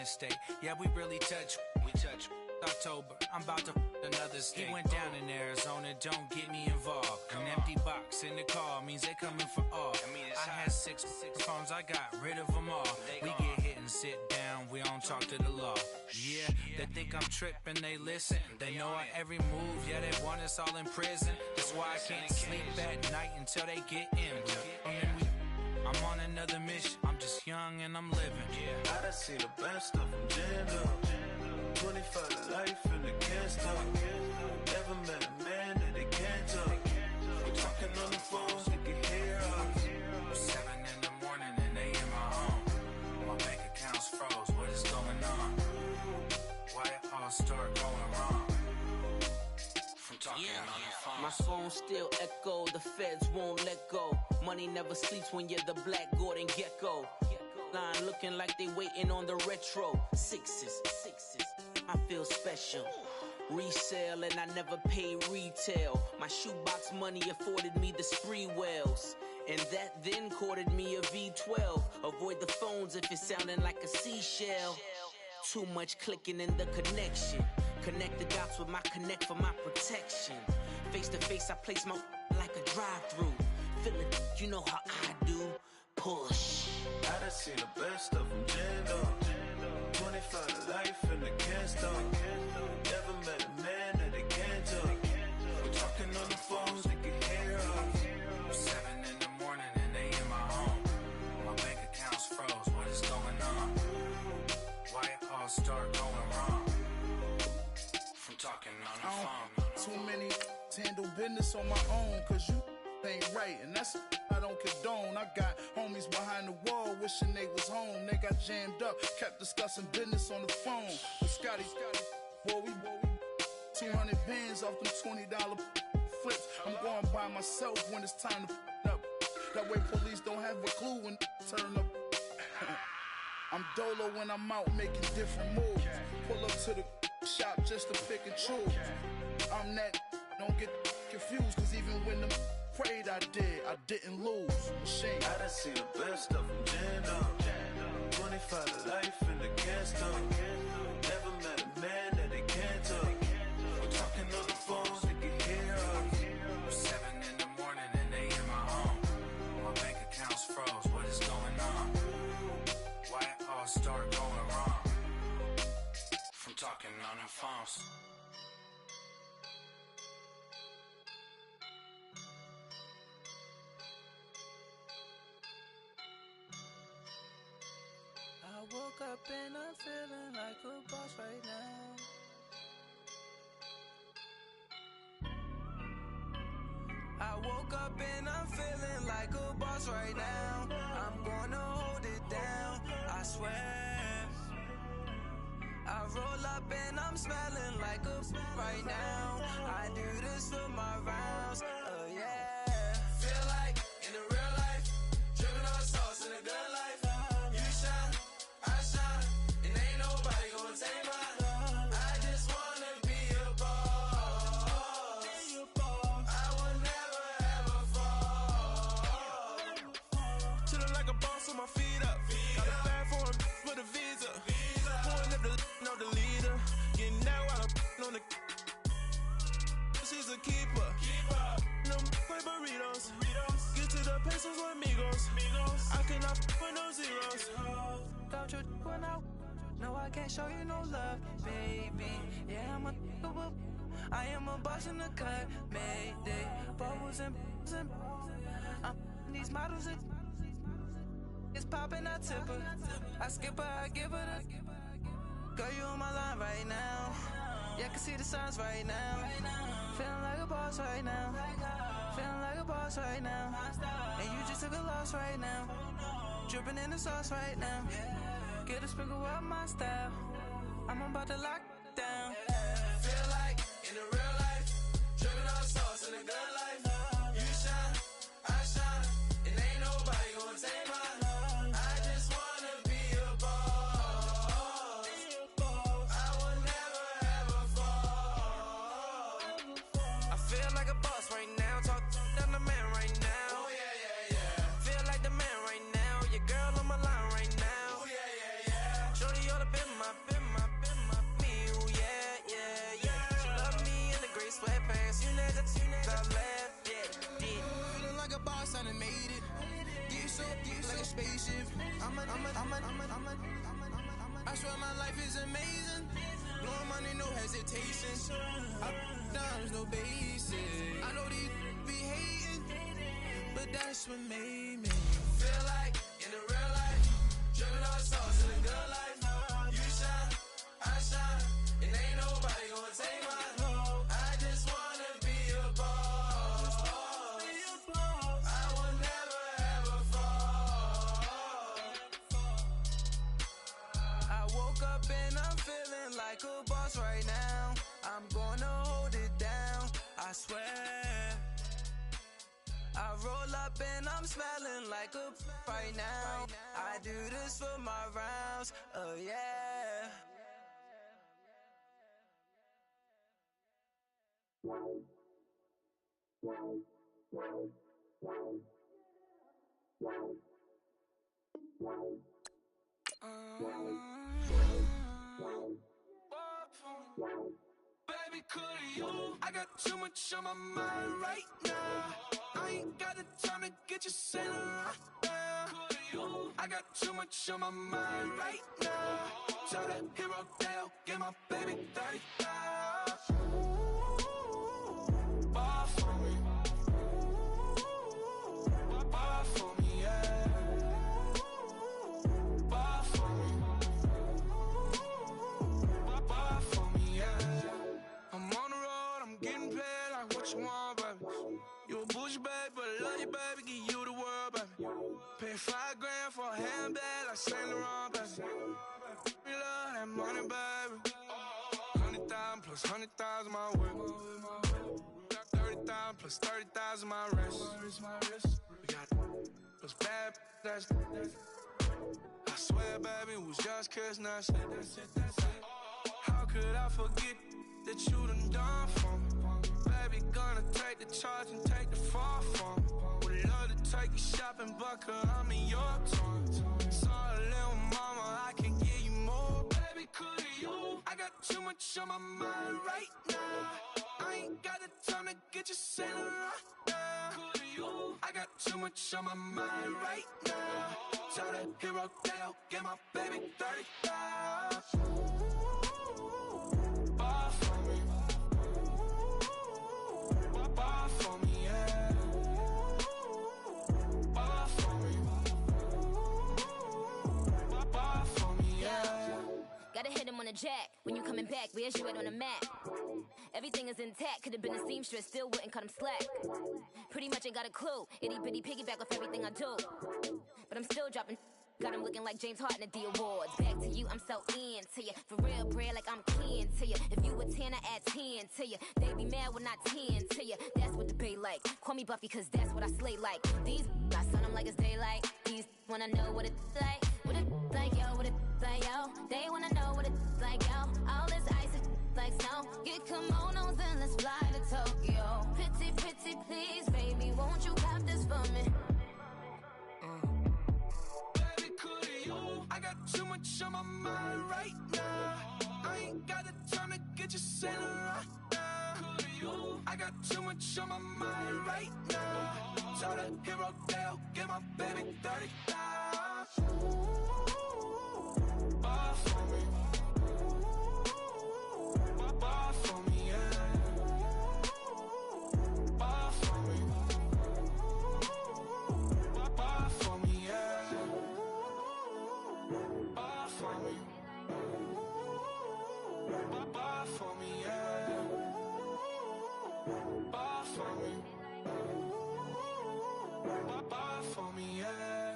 state. Yeah, we really touch. We touch. October, I'm about to another state. He went down in Arizona, don't get me involved. An empty box in the car means they coming for all. I had six phones, I got rid of them all. We get hit and sit down, we don't talk to the law. Yeah, they think I'm tripping, they listen. They know our every move, yeah, they want us all in prison. That's why I can't sleep at night until they get in. I'm on another mission, I'm just young and I'm living. I done seen the best of them jammed up. 25 to life and they can't stop. Never met a man that they can't talk. We're talking on the phones, they can hear us. 7 in the morning and they in my home. My bank account's froze, what is going on? Why it all start going wrong? From talking on the phone. My phone still echo, the feds won't let go. Money never sleeps when you're the Black Gordon Gecko. Line looking like they waiting on the retro. Sixes, I feel special. Resale and I never pay retail. My shoebox money afforded me the spree wells. And that then courted me a V12. Avoid the phones if it's sounding like a seashell. Too much clicking in the connection. Connect the dots with my connect for my protection. Face to face I place my like a drive-through. Feel it, you know how I do. Push. I done seen the best of them jammed up. 25 to life and they can't stop. Never met a man that they can't talk. We're talking on the phones, they can hear us. 7 in the morning and they in my home. My bank account's froze, what is going on? Why it all start going wrong? From talking on the phone. Too many handle business on my own, cause you ain't right, and that's I don't condone. I got homies behind the wall wishing they was home. They got jammed up, kept discussing business on the phone. With Scotty, boy, we 200 bands off them $20 flips. I'm going by myself when it's time to up. That way police don't have a clue when turn up. I'm dolo when I'm out making different moves. Pull up to the shop just to pick and choose. I'm that, don't get confused, cause even when them prayed I didn't lose. Shame. I done seen the best of them jammed up. 25 to life and they can't stop. Never met a man that they can't talk. We're talking on the phones, they can hear us. 7 in the morning and they in my home. My bank account's froze, what is going on? Why it all start going wrong? From talking on the phones. I woke up and I'm feeling like a boss right now. I woke up and I'm feeling like a boss right now. I'm gonna hold it down, I swear. I roll up and I'm smelling like a right now. I do this for my rounds, yeah. Feel like in the real life, dripping on sauce in a good life. I cannot with no zeros. Don't you when no, I can't show you no love, baby. Yeah, I am a boss in the cut, mayday. Bubbles and these models it's popping, I tip her. I skip her, I give her the girl, you on my line right now. Yeah, I can see the signs right now. Feeling like a boss right now. Feeling like a boss right now. And you just took a loss right now. Dripping in the sauce right now. Get a sprinkle of my style. I'm about to lock down. Feel like in the real life, dripping on sauce in the good life. You shine, I shine, and ain't nobody gonna take mine. I just wanna be a boss. I will never ever fall. I feel like a boss right now. Talk down the man right now. Oh yeah, yeah, yeah. Feel like the man right now. Your girl on my line right now. Oh yeah, yeah, yeah. Shorty all up in my is amazing. Blowing money, no hesitation. Up, downs, no basic. I know these be hating, but that's what made me feel like in the real life. Dripping all sauce in the good life. You shine, I shine, and ain't nobody gonna take my home. I just wanna be a boss. I will never ever fall. I woke up and I'm feeling like a boss right now. I'm gonna hold it down, I swear. I roll up and I'm smelling like a right now. I do this for my rounds, oh yeah. Baby, could you? I got too much on my mind right now. I ain't got the time to get you sent right now. Could you? I got too much on my mind right now. Tell that hero Dale, get my baby 30,000. Bar for me. Bar for me, yeah. Bar for me. Bar for me, yeah. I'm on the road, I'm getting paid like what you want, baby. You a bougie, baby, but I love you, baby. Give you the world, baby. Pay $5 for a handbag like Saint Laurent, baby. We love that money, baby. 100,000 plus 100,000 my way. Got 30,000 plus 30,000 my wrist. We got plus bad, that's I swear, baby, it was just kiss, now that's it. How could I forget that you done for me? Baby, gonna take the charge and take the fall from me. Would love to take you shopping, but I'm in your town. Sorry, little mama, I can give you more. Baby, could you? I got too much on my mind right now. I ain't got the time to get you sent right now. Could you? I got too much on my mind right now. Tell that hero Dale, get my baby 30,000. Bar for me. Bar for me, yeah. Bar for me. Bar for me, yeah. Gotta hit him on the jack. When you coming back, where's you at on the map? Everything is intact. Could've been a seamstress, still wouldn't cut him slack. Pretty much ain't got a clue. Itty bitty piggyback off everything I do. But I'm still dropping. Got him looking like James Harden at the awards. Back to you, I'm so into you. For real, bread, like I'm kin to you. If you a 10, I add 10 to you. They be mad when I 10 to you. That's what the bay like. Call me Buffy, cause that's what I slay like. These, I sun them like it's daylight. These wanna know what it's like. What it like, yo, what it like, yo. They wanna know what it's like, yo. All this ice is like snow. Get kimonos and let's fly to Tokyo. Pretty, pretty, please, baby, won't you have this for me? I got too much on my mind right now. I ain't got the time to get you sent right now. I got too much on my mind right now. Tell the hero Dale, get my baby 30,000. Bar for me. Bar for me, yeah. Bar for me. Bar for me, yeah. Bar for me. Bar for me, yeah. Bar for me. Bar for me, yeah.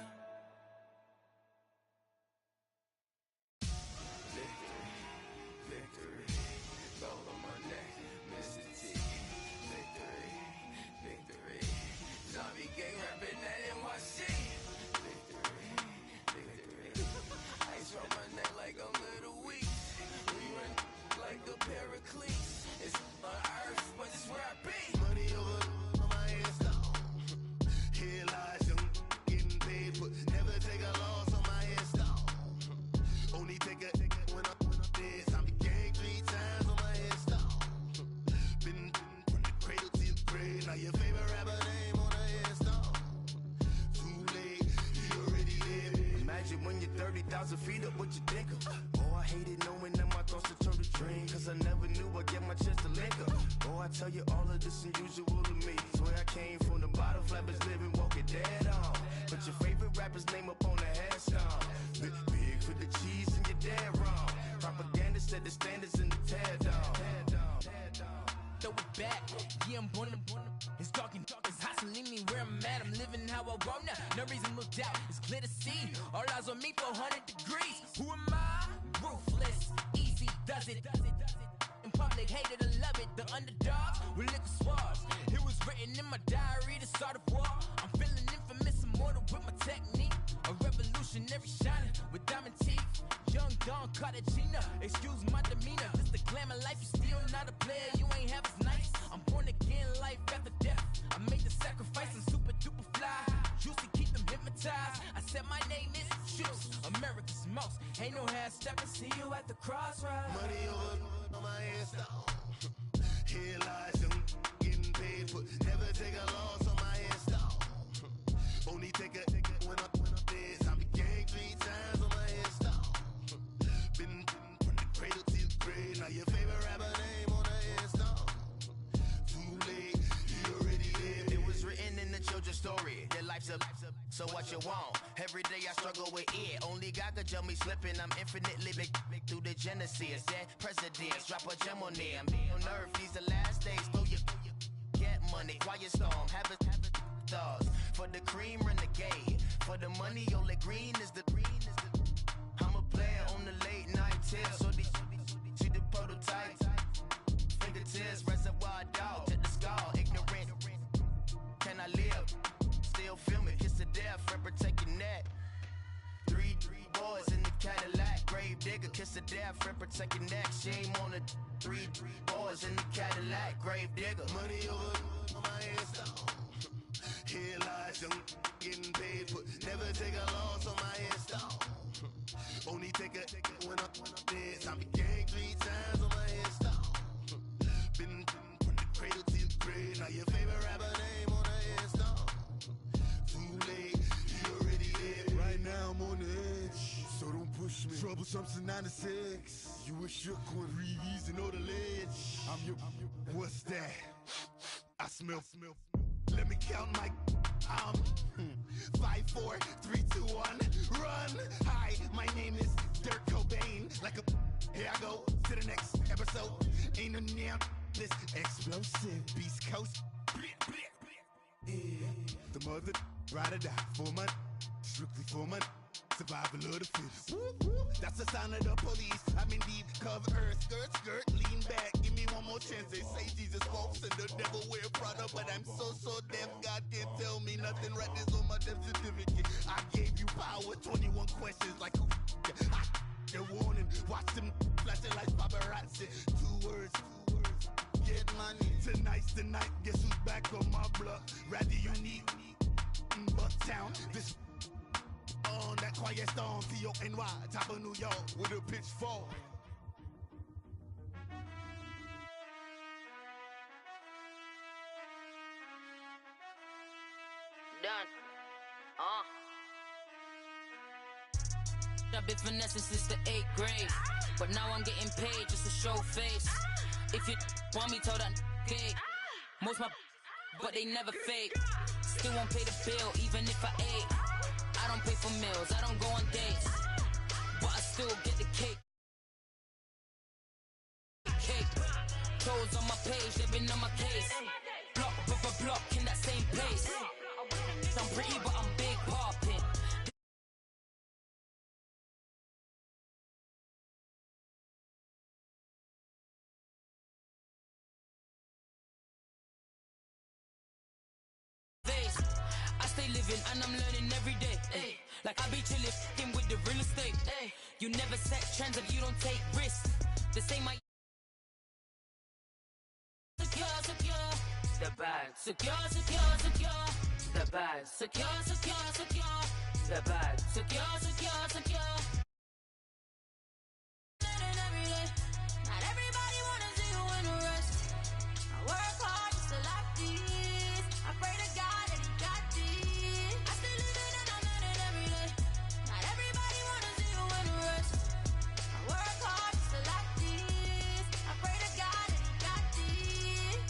set the standards in the tear down. Throw it back, yeah, I'm born. It's dark and dark, it's hot, so leave me where I'm at. I'm living how I want now. No reason to look out, it's clear to see. All eyes on me for 100 degrees. Who am I? Ruthless, easy, does it. In public, hated or love it. The underdogs with liquor swabs. It was written in my diary to start a war. I'm feeling infamous, immortal with my technique. A revolutionary shining with diamond teeth. Young Don Cartagena, excuse my demeanor. This the glamour life, you still not a player. You ain't half as nice. I'm born again, life after death. I made the sacrifice, I'm super duper fly. Used to keep them hypnotized. I said my name is Juice, America's most. Ain't no half stepping, see you at the crossroads. Money over on my headstone. Here lies them getting paid, but never take a loss on my headstone. Only take a when I'm dead. I be gang 3 times on my headstone. Been from the cradle to the grave. Now your favorite rapper name on the headstone. Too late, you already lived. It was written in the children's story. Their life's a so what you want? Every day I struggle with it. Only God could tell me slipping. I'm infinitely big through the genesis. Dead presidents, drop a gem on them. On earth, these the last days. Throw your get money, quiet storm. Have it thoughts for the cream renegade. For the money, only green is the. I'm a player on the late night tip. So these see the prototype. Fingertips, reservoir dog to the skull. Ignorant. Can I live? Still film it. Kiss the death, rep protect your neck. Three boys in the Cadillac. Grave digger, kiss the death, rep protect your neck. Shame on the three boys in the Cadillac. Grave digger. Money over on my headstone. Here lies them getting paid, but never take a loss on my headstone. Only take a when I'm dead. I be gang 3 times on my headstone. Been from the cradle to the grave. Now your favorite rapper name on the headstone. Too late, you already lived. Right now I'm on the edge, so don't push me. Troublesome since 96. You a shook one, Reeves and know the ledge. I'm your. What's that? I smell. Let me count my. 5, 4, 3, 2, 1. Run. Hi, my name is Dirk Cobain. Like a. Here I go to the next episode. Ain't no damn this explosive Beast Coast. Yeah. The mother ride or die for my. Strictly for my. Survival of the fittest. That's the sign of the police. I'm in deep cover earth. Skirt, lean back. Give me one more chance. They say Jesus walks and the devil wear Prada, but I'm so deaf. God can't tell me nothing. Right this on my death certificate. I gave you power. 21 questions like who? They're warning. Watch them flashing like paparazzi. 2 words. Get money. Tonight's the night. Guess who's back on my block? Rather unique. Bucktown. This. On that quiet storm, T-O-N-Y, top of New York, with a pitchfork. Done. I've been finessing since the 8th grade, but now I'm getting paid just to show face. If you want me, tell that gay. Most my, but they never fake. Still won't pay the bill, even if I ate. I don't pay for meals, I don't go on dates, but I still get the cake. Trolls on my page, they've been on my case. Block, in that same pace. I'm pretty, but I'm big popping. I stay living and I'm learning every day. Ay. Like I be chillin' with the real estate. Ay. You never set trends if you don't take risks. The same my secure. The bag. Secure. The bag. Secure. The bag. Secure. Every day. Not everybody wanna see you in a rush. I work hard just to like this. I pray to God that he got this. I still living and I'm learning every day. Not everybody wanna see you in a rush. I work hard just to like this. I pray to God that he got this.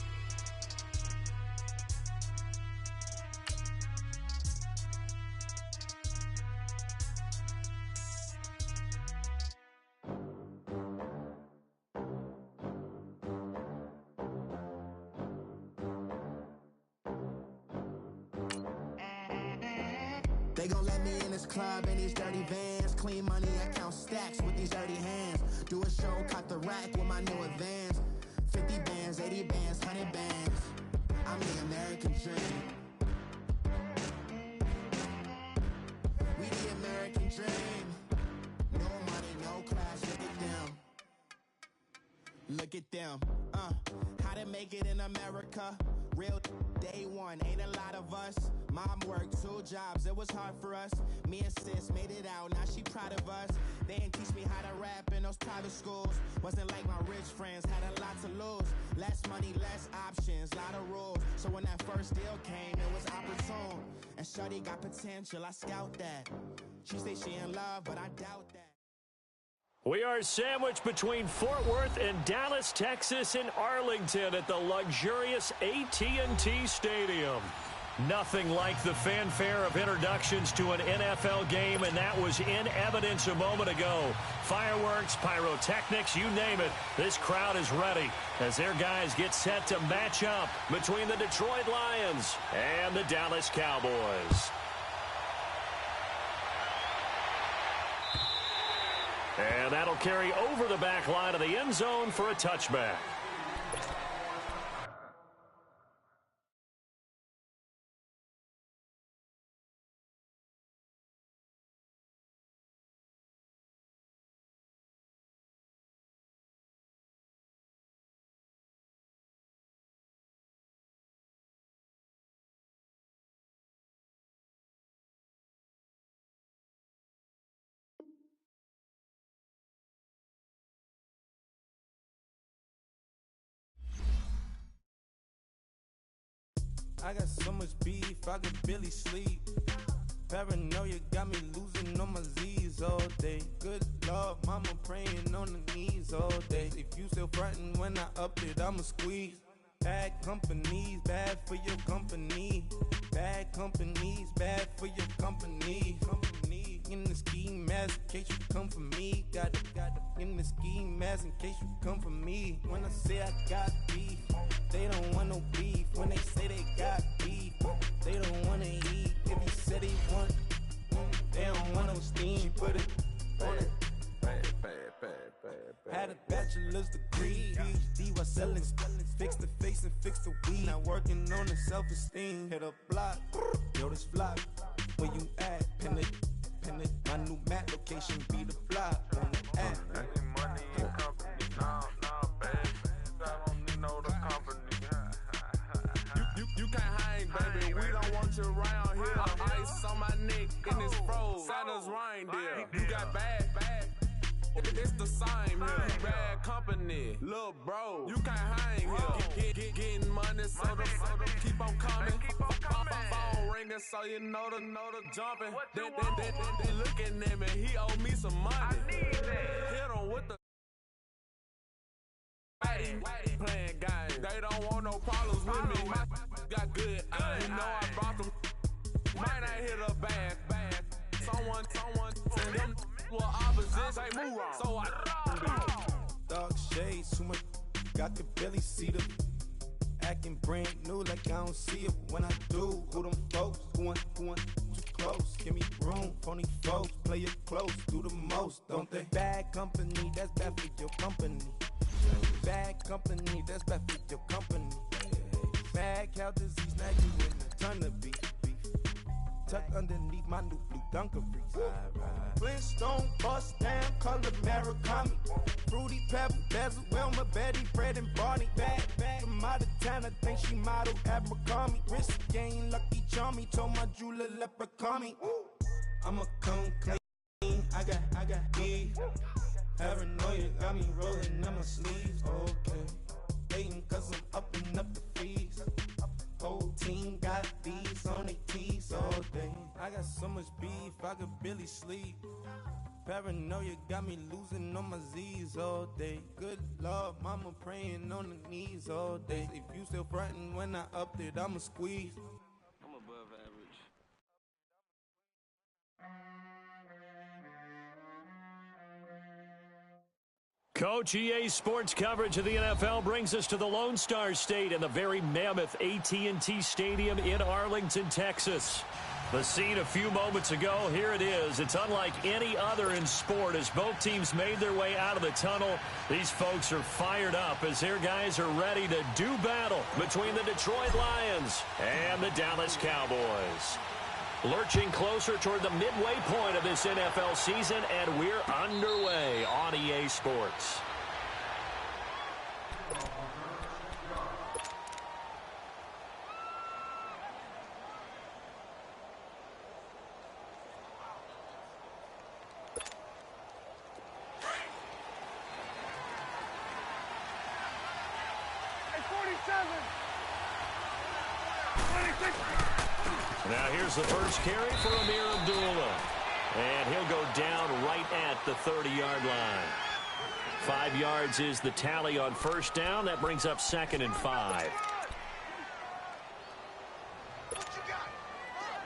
They gon' let me in this club in these dirty vans. Clean money, I count stacks with these dirty hands. Do a show, cut the rack with my new advance. 50 bands, 80 bands, 100 bands. I'm the American dream. We the American dream. No money, no class, look at them. Look at them, how to make it in America. Real day one, ain't a lot of us. Mom worked 2 jobs, it was hard for us. Me and sis made it out, now she proud of us. They didn't teach me how to rap in those private schools. Wasn't like my rich friends, had a lot to lose. Less money, less options, lot of rules. So when that first deal came, it was opportune. And shorty got potential, I scout that. She say she in love, but I doubt that. We are sandwiched between Fort Worth and Dallas, Texas, and Arlington at the luxurious AT&T Stadium. Nothing like the fanfare of introductions to an NFL game, and that was in evidence a moment ago. Fireworks, pyrotechnics, you name it. This crowd is ready as their guys get set to match up between the Detroit Lions and the Dallas Cowboys. And that'll carry over the back line of the end zone for a touchback. I got so much beef, I could barely sleep. Paranoia got me losing on my Z's all day. Good Lord, mama praying on the knees all day. If you still frontin' when I up it, I'ma squeeze. Bad companies, bad for your company. Bad companies, bad for your company. In the ski mask in case you come for me. Got it in the ski mask in case you come for me. When I say I got beef, they don't want no beef. When they say they got beef, they don't wanna eat. If you said they want, they don't want no steam. She put it on it. Had a bachelor's degree, PhD while selling. Fix the face and fix the weed. Now working on the self-esteem. Hit a block, yo this flock. Where you at? Pin it. My new map location be the block on the app. I need money and company. Nah, baby. I don't need no the company. You can't hang, baby. We don't want you around here. Ice on my neck in this froze. Santa's reindeer. You got bad. It's the same here. Bad company, little bro. You can't hang here. Getting money, so the keep on coming. Phone ringing, so you know the jumping. They looking at me. He owe me some money. I need that. Hit him with the playing games. They don't want no problems with me. Got good. You know I brought them. Might not hit a bad. Someone, and them were opposites. They move wrong. So I dark shades, too much. I could barely see them. Acting brand new like I don't see it. When I do, who them folks? Going too close. Give me room, phony folks. Play it close, do the most, don't they? Bad company, that's bad for your company. Bad company, that's bad for your company. Bad cow disease, now you in a ton of beef. Tucked underneath my new blue dungarees. Flintstone, bust down, color Murakami. Fruity Pebble, Bezel, Wilma, Betty, Fred, and Barney. Bad from out of town, I think she modeled Abercrombie. Wrist game, Lucky Charmy, told my jeweler leprechaun. I'ma come clean, I got beef. Paranoia got me rolling on my sleeves. Okay, hating cause I'm upping up the fees. Whole team got these on their tees all day. I got so much beef, I could barely sleep. Paranoia got me losing on my Z's all day. Good Lord, mama praying on the knees all day. If you still frontin' when I upped it, I'ma squeeze. I'm above average. Coach, EA Sports coverage of the NFL brings us to the Lone Star State and the very mammoth AT&T Stadium in Arlington, Texas. The scene a few moments ago, here it is. It's unlike any other in sport as both teams made their way out of the tunnel. These folks are fired up as their guys are ready to do battle between the Detroit Lions and the Dallas Cowboys. Lurching closer toward the midway point of this NFL season, and we're underway on EA Sports. Now here's the first carry for Amir Abdullah. And he'll go down right at the 30-yard line. 5 yards is the tally on first down. That brings up 2nd and 5.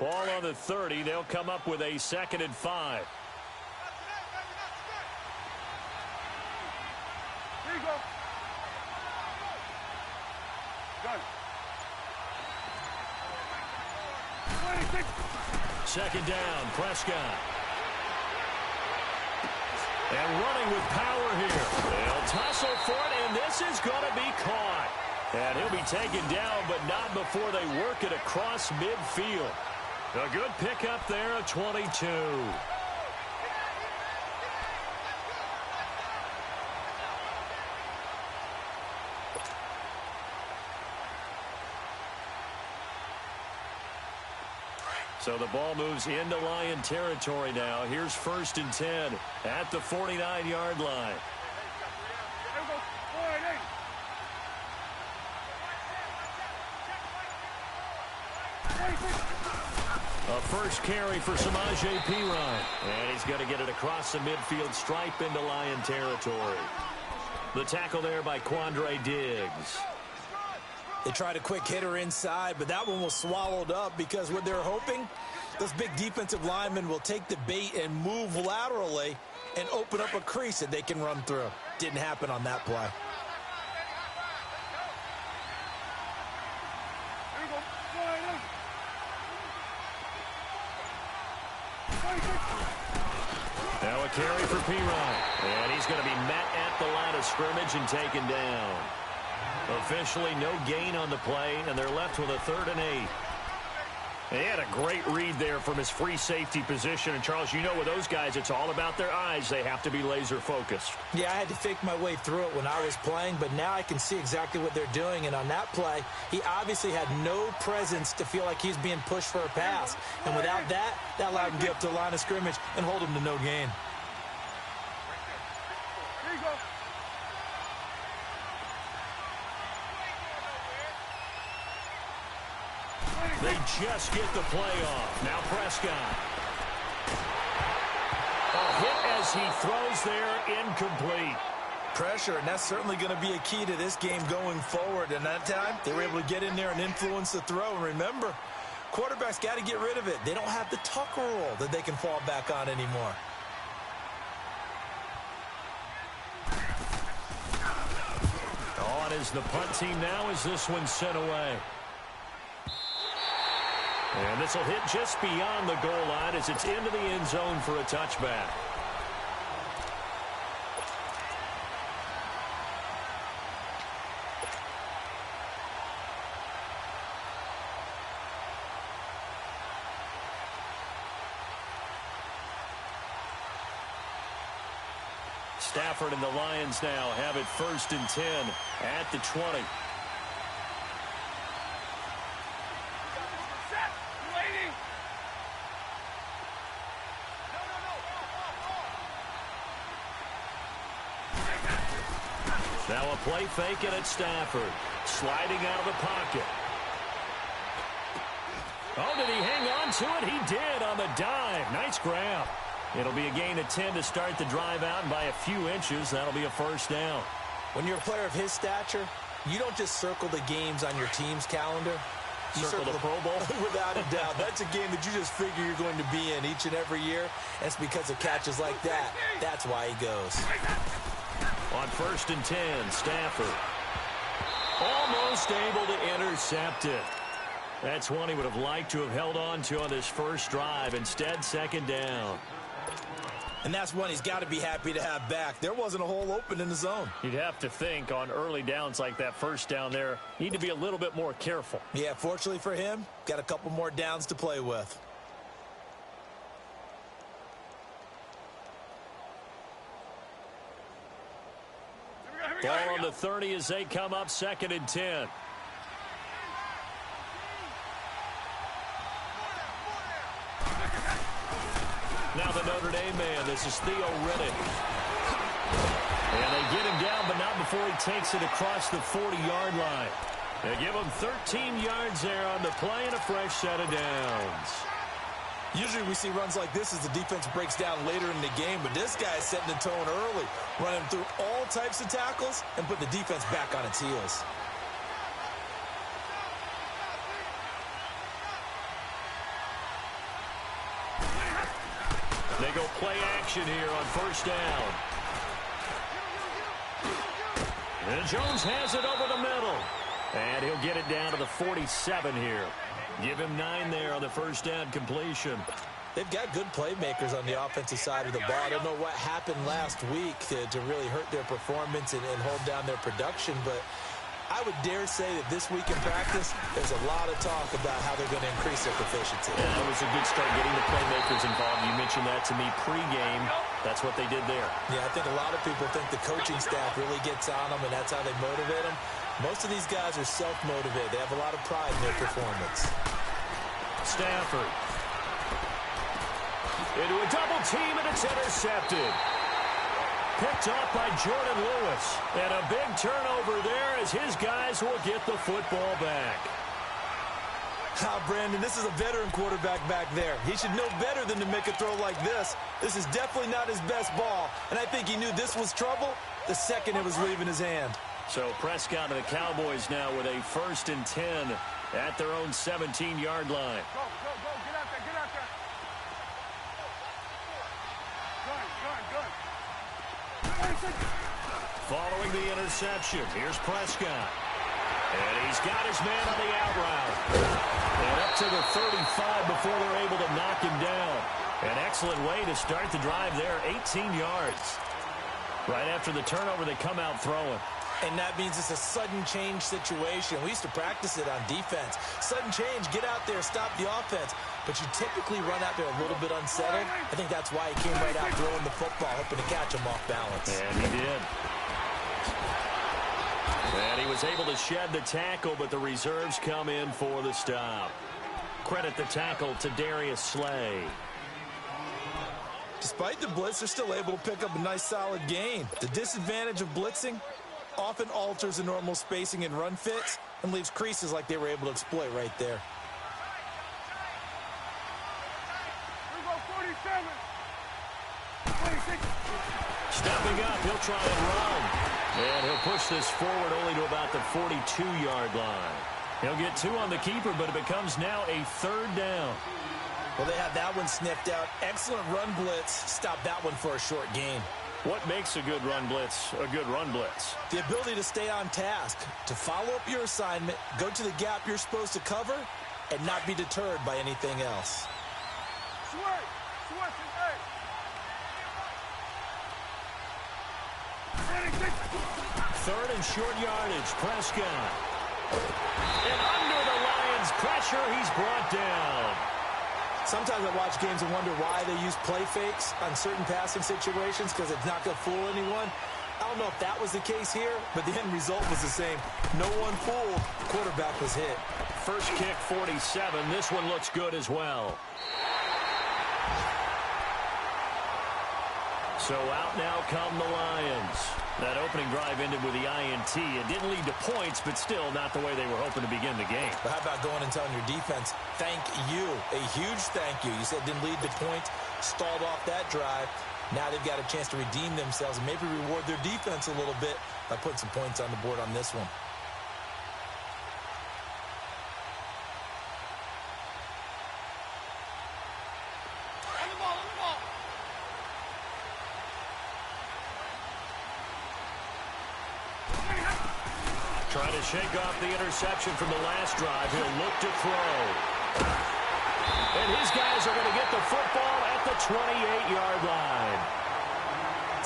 Ball on the 30. They'll come up with a 2nd and 5. Here you go. Done. 26. 2nd down, Prescott. And running with power here. They'll tussle for it, and this is going to be caught. And he'll be taken down, but not before they work it across midfield. A good pickup there, a 22. So the ball moves into Lion territory now. Here's 1st and 10 at the 49-yard line. A first carry for Samaje Perine. And he's going to get it across the midfield stripe into Lion territory. The tackle there by Quandre Diggs. They tried a quick hitter inside, but that one was swallowed up because what they're hoping, those big defensive linemen will take the bait and move laterally and open up a crease that they can run through. Didn't happen on that play. Now a carry for Perine. And he's going to be met at the line of scrimmage and taken down. Officially no gain on the play, and they're left with a 3rd and 8. He had a great read there from his free safety position. And, Charles, you know with those guys, it's all about their eyes. They have to be laser-focused. Yeah, I had to fake my way through it when I was playing, but now I can see exactly what they're doing. And on that play, he obviously had no presence to feel like he's being pushed for a pass. And without that, that allowed him to get up to the line of scrimmage and hold him to no gain. Here you go. They just get the play off. Now Prescott. A hit as he throws there, incomplete. Pressure, and that's certainly going to be a key to this game going forward. And that time, they were able to get in there and influence the throw. And remember, quarterbacks got to get rid of it. They don't have the Tucker rule that they can fall back on anymore. On is the punt team now as this one's sent away. And this will hit just beyond the goal line as it's into the end zone for a touchback. Stafford and the Lions now have it 1st and 10 at the 20. Now a play fake and it's Stafford. Sliding out of the pocket. Oh, did he hang on to it? He did on the dive. Nice grab. It'll be a gain of 10 to start the drive out, and by a few inches, that'll be a 1st down. When you're a player of his stature, you don't just circle the games on your team's calendar. You circle the Pro Bowl? Without a doubt. That's a game that you just figure you're going to be in each and every year. And it's because of catches like that. That's why he goes. On 1st and 10, Stafford almost able to intercept it. That's one he would have liked to have held on to on this first drive. Instead, second down. And that's one he's got to be happy to have back. There wasn't a hole open in the zone. You'd have to think on early downs like that first down there, need to be a little bit more careful. Yeah, fortunately for him, got a couple more downs to play with. Ball on the 30 as they come up 2nd and 10. Now the Notre Dame man, this is Theo Riddick. And they get him down, but not before he takes it across the 40-yard line. They give him 13 yards there on the play and a fresh set of downs. Usually we see runs like this as the defense breaks down later in the game, but this guy is setting the tone early, running through all types of tackles and putting the defense back on its heels. They go play action here on first down. And Jones has it over the middle. And he'll get it down to the 47 here. Give him 9 there on the first down completion. They've got good playmakers on the offensive side of the ball. I don't know what happened last week to really hurt their performance and hold down their production, but I would dare say that this week in practice, there's a lot of talk about how they're going to increase their proficiency. Yeah, that was a good start getting the playmakers involved. You mentioned that to me pregame. That's what they did there. Yeah, I think a lot of people think the coaching staff really gets on them, and that's how they motivate them. Most of these guys are self-motivated. They have a lot of pride in their performance. Stafford. Into a double team, and it's intercepted. Picked off by Jordan Lewis. And a big turnover there as his guys will get the football back. Brandon, this is a veteran quarterback back there. He should know better than to make a throw like this. This is definitely not his best ball. And I think he knew this was trouble the second it was leaving his hand. So Prescott and the Cowboys now with a 1st and 10 at their own 17-yard line. Go, get out there, get out there. Good. Following the interception, here's Prescott. And he's got his man on the out route. And up to the 35 before they're able to knock him down. An excellent way to start the drive there, 18 yards. Right after the turnover, they come out throwing. And that means it's a sudden change situation. We used to practice it on defense. Sudden change, get out there, stop the offense. But you typically run out there a little bit unsettled. I think that's why he came right out throwing the football, hoping to catch him off balance. And he did. And he was able to shed the tackle, but the reserves come in for the stop. Credit the tackle to Darius Slay. Despite the blitz, they're still able to pick up a nice solid gain. The disadvantage of blitzing often alters the normal spacing and run fits and leaves creases like they were able to exploit right there. Here we go, 47. 26. Stepping up, he'll try and run. And he'll push this forward only to about the 42-yard line. He'll get 2 on the keeper, but it becomes now a 3rd down. Well, they have that one sniffed out. Excellent run blitz. Stop that one for a short gain. What makes a good run blitz a good run blitz? The ability to stay on task, to follow up your assignment, go to the gap you're supposed to cover, and not be deterred by anything else. Third and short yardage, Prescott. And under the Lions' pressure, he's brought down. Sometimes I watch games and wonder why they use play fakes on certain passing situations because it's not going to fool anyone. I don't know if that was the case here, but the end result was the same. No one fooled. Quarterback was hit. First kick, 47. This one looks good as well. So out now come the Lions. That opening drive ended with the INT. It didn't lead to points, but still not the way they were hoping to begin the game. But how about going and telling your defense, thank you, a huge thank you. You said it didn't lead to points, stalled off that drive. Now they've got a chance to redeem themselves and maybe reward their defense a little bit by putting some points on the board on this one. Trying to shake off the interception from the last drive. He'll look to throw. And his guys are going to get the football at the 28-yard line.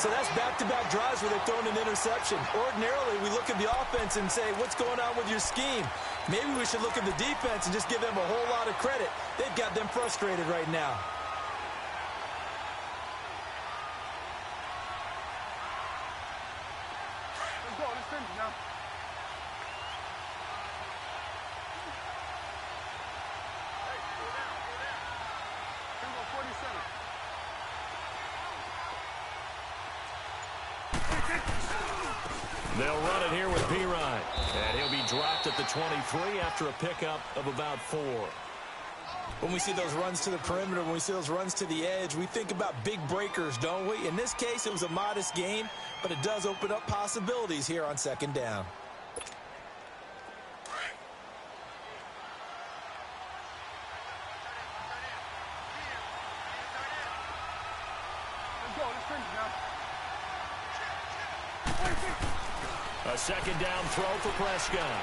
So that's back-to-back drives where they've thrown an interception. Ordinarily, we look at the offense and say, what's going on with your scheme? Maybe we should look at the defense and just give them a whole lot of credit. They've got them frustrated right now. Let's go. Let's finish now. Go 47. They'll run it here with Pirine. And he'll be dropped at the 23 after a pickup of about 4. When we see those runs to the perimeter, when we see those runs to the edge, we think about big breakers, don't we? In this case, it was a modest game, but it does open up possibilities here on second down. Let's go. Let's finish now. A second down throw for Prescott.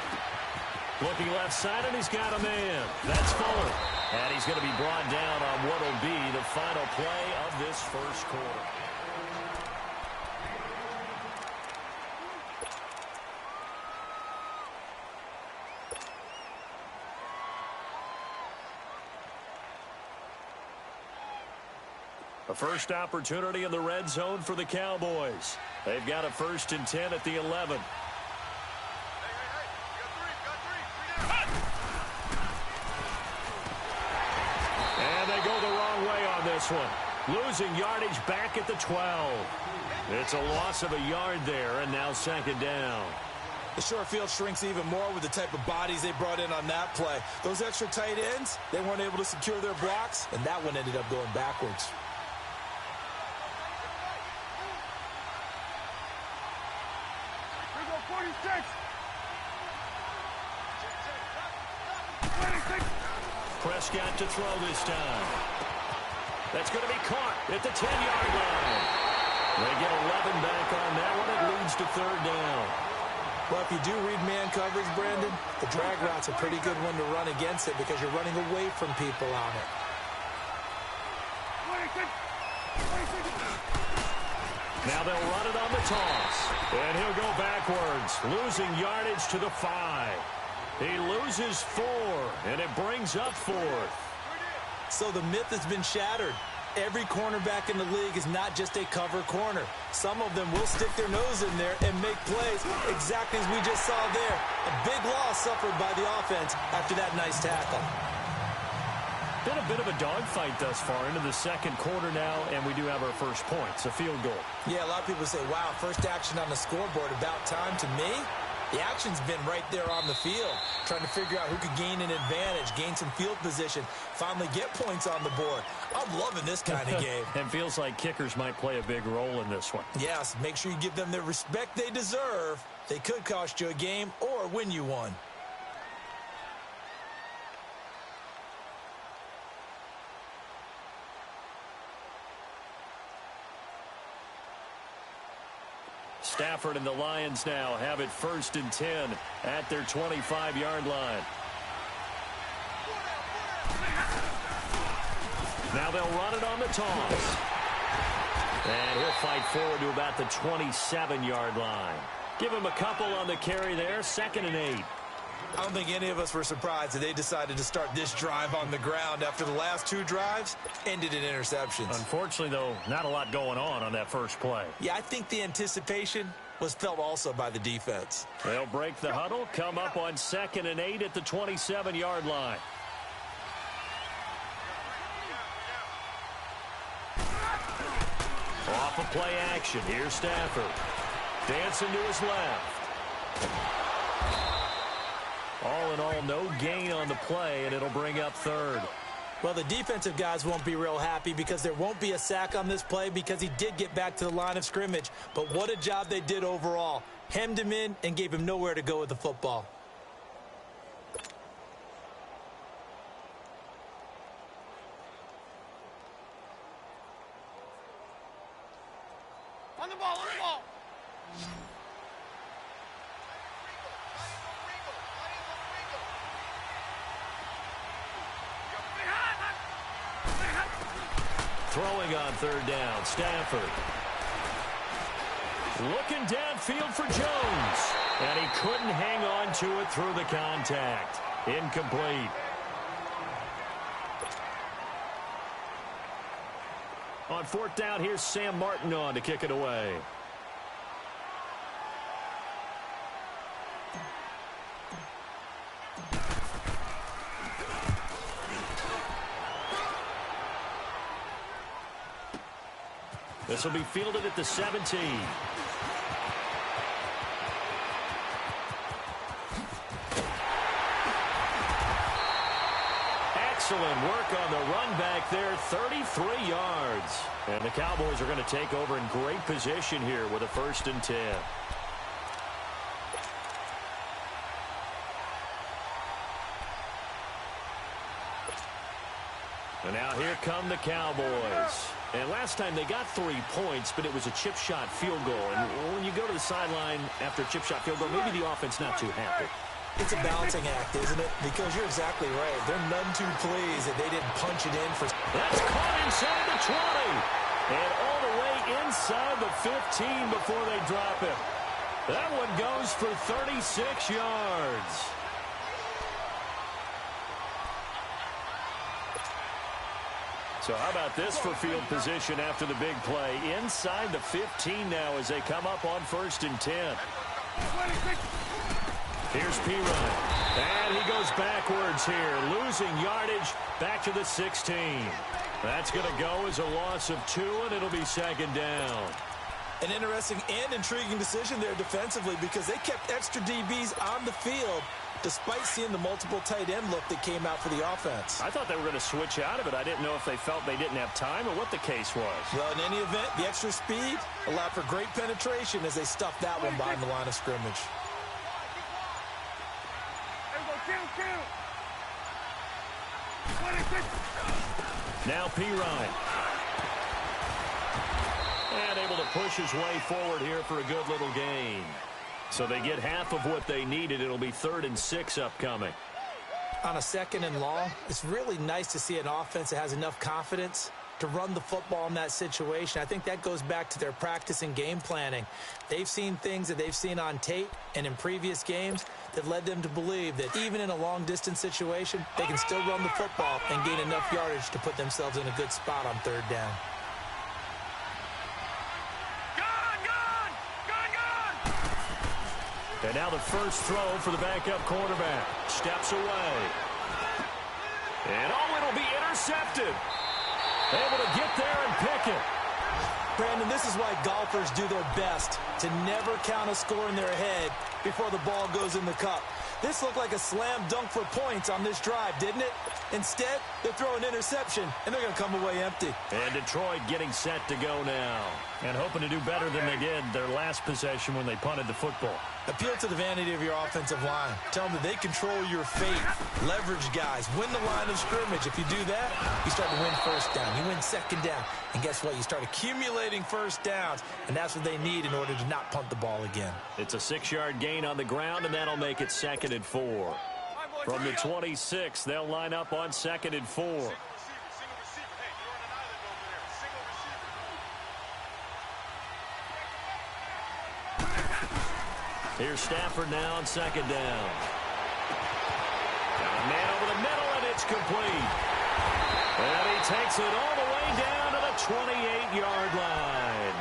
Looking left side, and he's got a man. That's Fuller. And he's going to be brought down on what will be the final play of this first quarter. A first opportunity in the red zone for the Cowboys. They've got a 1st and 10 at the 11. And they go the wrong way on this one. Losing yardage back at the 12. It's a loss of a yard there, and now second down. The short field shrinks even more with the type of bodies they brought in on that play. Those extra tight ends, they weren't able to secure their blocks, and that one ended up going backwards. We go 46. 26. Prescott to throw this time. That's going to be caught at the 10-yard line. They get 11 back on that one. It leads to third down. Well, if you do read man coverage, Brandon, the drag route's a pretty good one to run against it because you're running away from people on it. 26. 26. Now they'll run it on the toss. And he'll go backwards, losing yardage to the 5. He loses 4, and it brings up 4th. So the myth has been shattered. Every cornerback in the league is not just a cover corner. Some of them will stick their nose in there and make plays exactly as we just saw there. A big loss suffered by the offense after that nice tackle. Been a bit of a dogfight thus far into the second quarter now, and we do have our first points, a field goal. Yeah, a lot of people say, wow, first action on the scoreboard, about time. To me, the action's been right there on the field, trying to figure out who could gain an advantage, gain some field position, finally get points on the board. I'm loving this kind of game. And feels like kickers might play a big role in this one. Yes, make sure you give them the respect they deserve. They could cost you a game or win you one. Stafford and the Lions now have it 1st and 10 at their 25-yard line. Now they'll run it on the toss. And he'll fight forward to about the 27-yard line. Give him a couple on the carry there, 2nd and 8. I don't think any of us were surprised that they decided to start this drive on the ground after the last 2 drives ended in interceptions. Unfortunately, though, not a lot going on that first play. Yeah, I think the anticipation was felt also by the defense. They'll break the huddle, come up on 2nd and 8 at the 27-yard line. Off of play action, here's Stafford. Dancing to his left. All in all, no gain on the play, and it'll bring up 3rd. Well, the defensive guys won't be real happy because there won't be a sack on this play because he did get back to the line of scrimmage. But what a job they did overall. Hemmed him in and gave him nowhere to go with the football. On the ball, on the ball. Throwing on third down, Stafford. Looking downfield for Jones. And he couldn't hang on to it through the contact. Incomplete. On fourth down, here's Sam Martin on to kick it away. This will be fielded at the 17. Excellent work on the run back there, 33 yards. And the Cowboys are going to take over in great position here with a 1st and 10. And now here come the Cowboys. And last time they got 3 points, but it was a chip shot field goal. And when you go to the sideline after a chip shot field goal, maybe the offense not too happy. It's a balancing act, isn't it? Because you're exactly right. They're none too pleased that they didn't punch it in for... That's caught inside the 20. And all the way inside the 15 before they drop it. That one goes for 36 yards. So how about this for field position after the big play? Inside the 15 now as they come up on 1st and 10. Here's P-Ryan. And he goes backwards here, losing yardage back to the 16. That's going to go as a loss of 2, and it'll be 2nd down. An interesting and intriguing decision there defensively because they kept extra DBs on the field despite seeing the multiple tight end look that came out for the offense. I thought they were going to switch out of it. I didn't know if they felt they didn't have time or what the case was. Well, in any event, the extra speed allowed for great penetration as they stuffed that one behind the line of scrimmage. Now P-Ryan. And able to push his way forward here for a good little gain. So they get half of what they needed. It'll be 3rd and 6 upcoming. On a 2nd and long, it's really nice to see an offense that has enough confidence to run the football in that situation. I think that goes back to their practice and game planning. They've seen things that they've seen on tape and in previous games that led them to believe that even in a long-distance situation, they can still run the football and gain enough yardage to put themselves in a good spot on 3rd down. And now the first throw for the backup quarterback. Steps away. And it'll be intercepted. Able to get there and pick it. Brandon, this is why golfers do their best to never count a score in their head before the ball goes in the cup. This looked like a slam dunk for points on this drive, didn't it? Instead, they throw an interception, and they're going to come away empty. And Detroit getting set to go now. And hoping to do better than they did their last possession when they punted the football. Appeal to the vanity of your offensive line. Tell them that they control your fate. Leverage guys. Win the line of scrimmage. If you do that, you start to win 1st down. You win 2nd down. And guess what? You start accumulating 1st downs. And that's what they need in order to not punt the ball again. It's a 6-yard gain on the ground, and that'll make it 2nd and 4. From the 26, they'll line up on 2nd and 4. Here's Stafford now on 2nd down. Got a man over the middle, and it's complete. And he takes it all the way down to the 28-yard line.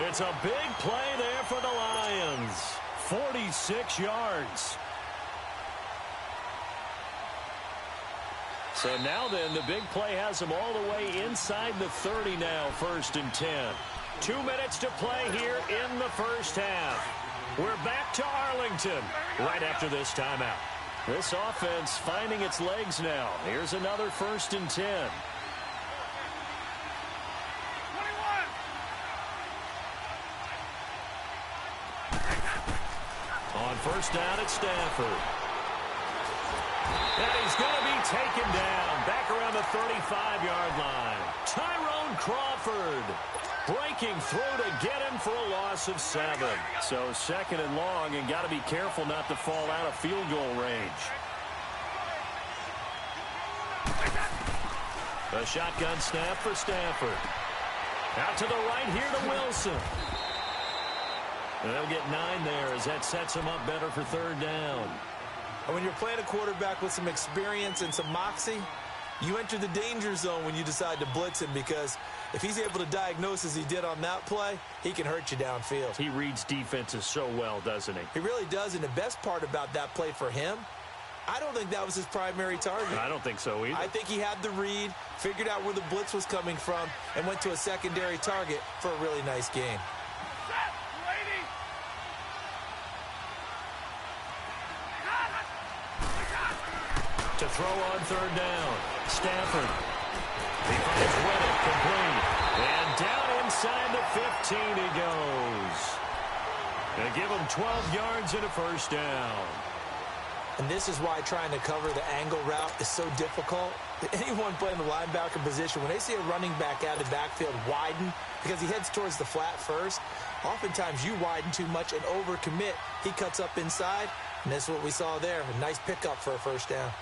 It's a big play there for the Lions. 46 yards. So now then, the big play has them all the way inside the 30 now, 1st and 10. 2 minutes to play here in the first half. We're back to Arlington right after this timeout. This offense finding its legs now. Here's another 1st and 10. 21. On 1st down, it's Stafford. And he's going to be taken down back around the 35-yard line. Tyrone Crawford breaking through to get him for a loss of 7. So 2nd and long, and got to be careful not to fall out of field goal range. A shotgun snap for Stafford. Out to the right here to Wilson. And they'll get 9 there as that sets them up better for third down. And when you're playing a quarterback with some experience and some moxie, you enter the danger zone when you decide to blitz him, because if he's able to diagnose as he did on that play, he can hurt you downfield. He reads defenses so well, doesn't he? He really does, and the best part about that play for him, I don't think that was his primary target. I don't think so either. I think he had the read, figured out where the blitz was coming from, and went to a secondary target for a really nice gain. To throw on third down, Stafford. He finds Reddick complete. And down inside the 15 he goes. They give him 12 yards and a first down. And this is why trying to cover the angle route is so difficult. Anyone playing the linebacker position, when they see a running back out of the backfield widen, because he heads towards the flat first, oftentimes you widen too much and overcommit. He cuts up inside, and that's what we saw there. A nice pickup for a first down.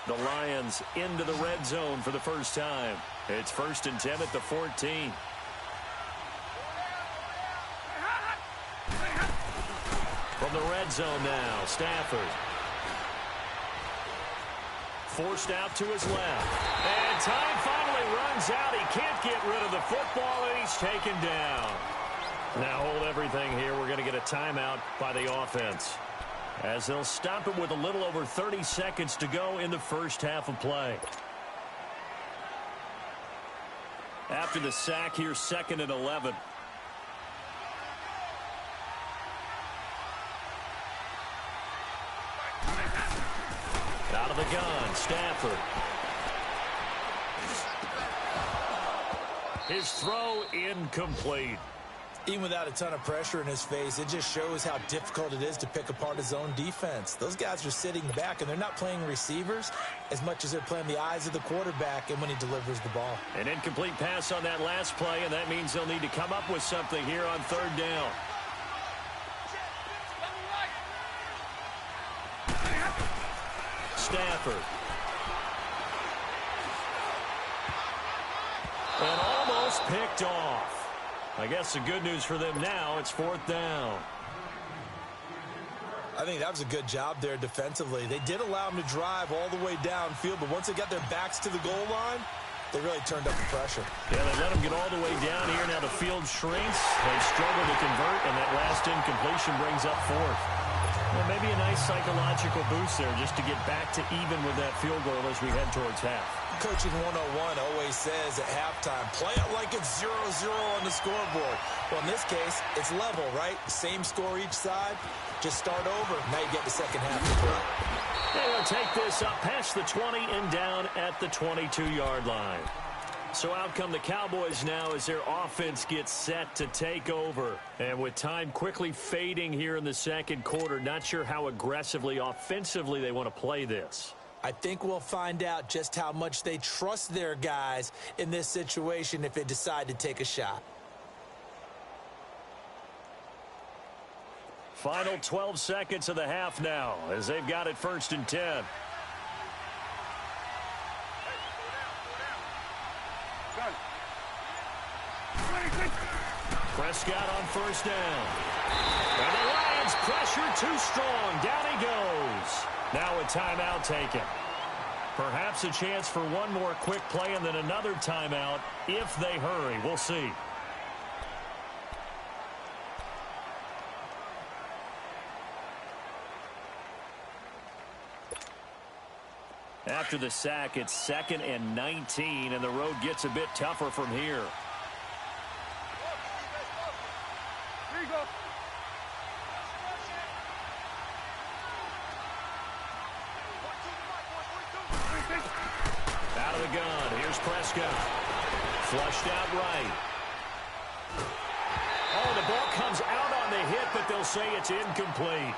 The Lions into the red zone for the first time. It's 1st and 10 at the 14. From the red zone now, Stafford. Forced out to his left. And time finally runs out. He can't get rid of the football, and he's taken down. Now hold everything here. We're going to get a timeout by the offense, as they'll stop it with a little over 30 seconds to go in the first half of play. After the sack, here's 2nd and 11. Out of the gun, Stafford. His throw incomplete. Even without a ton of pressure in his face, it just shows how difficult it is to pick apart his own defense. Those guys are sitting back, and they're not playing receivers as much as they're playing the eyes of the quarterback and when he delivers the ball. An incomplete pass on that last play, and that means they'll need to come up with something here on third down. Stafford. And almost picked off. I guess the good news for them now, it's 4th down. I think that was a good job there defensively. They did allow them to drive all the way downfield, but once they got their backs to the goal line, they really turned up the pressure. Yeah, they let them get all the way down here. Now the field shrinks. They struggle to convert, and that last incompletion brings up 4th. Well, maybe a nice psychological boost there just to get back to even with that field goal as we head towards half. Coaching 101 always says at halftime, play it like it's 0-0 on the scoreboard. Well, in this case, it's level, right? Same score each side. Just start over. Now you get the second half to play. They'll take this up past the 20 and down at the 22-yard line. So out come the Cowboys now as their offense gets set to take over. And with time quickly fading here in the second quarter, not sure how aggressively, offensively they want to play this. I think we'll find out just how much they trust their guys in this situation if they decide to take a shot. Final 12 seconds of the half now as they've got it 1st and 10. Prescott on 1st down. And the Lions pressure too strong. Down he goes. Now a timeout taken. Perhaps a chance for one more quick play and then another timeout if they hurry. We'll see. After the sack, it's 2nd and 19, and the road gets a bit tougher from here. Here you go. Out of the gun, here's Prescott. Flushed out right. Oh, the ball comes out on the hit, but they'll say it's incomplete.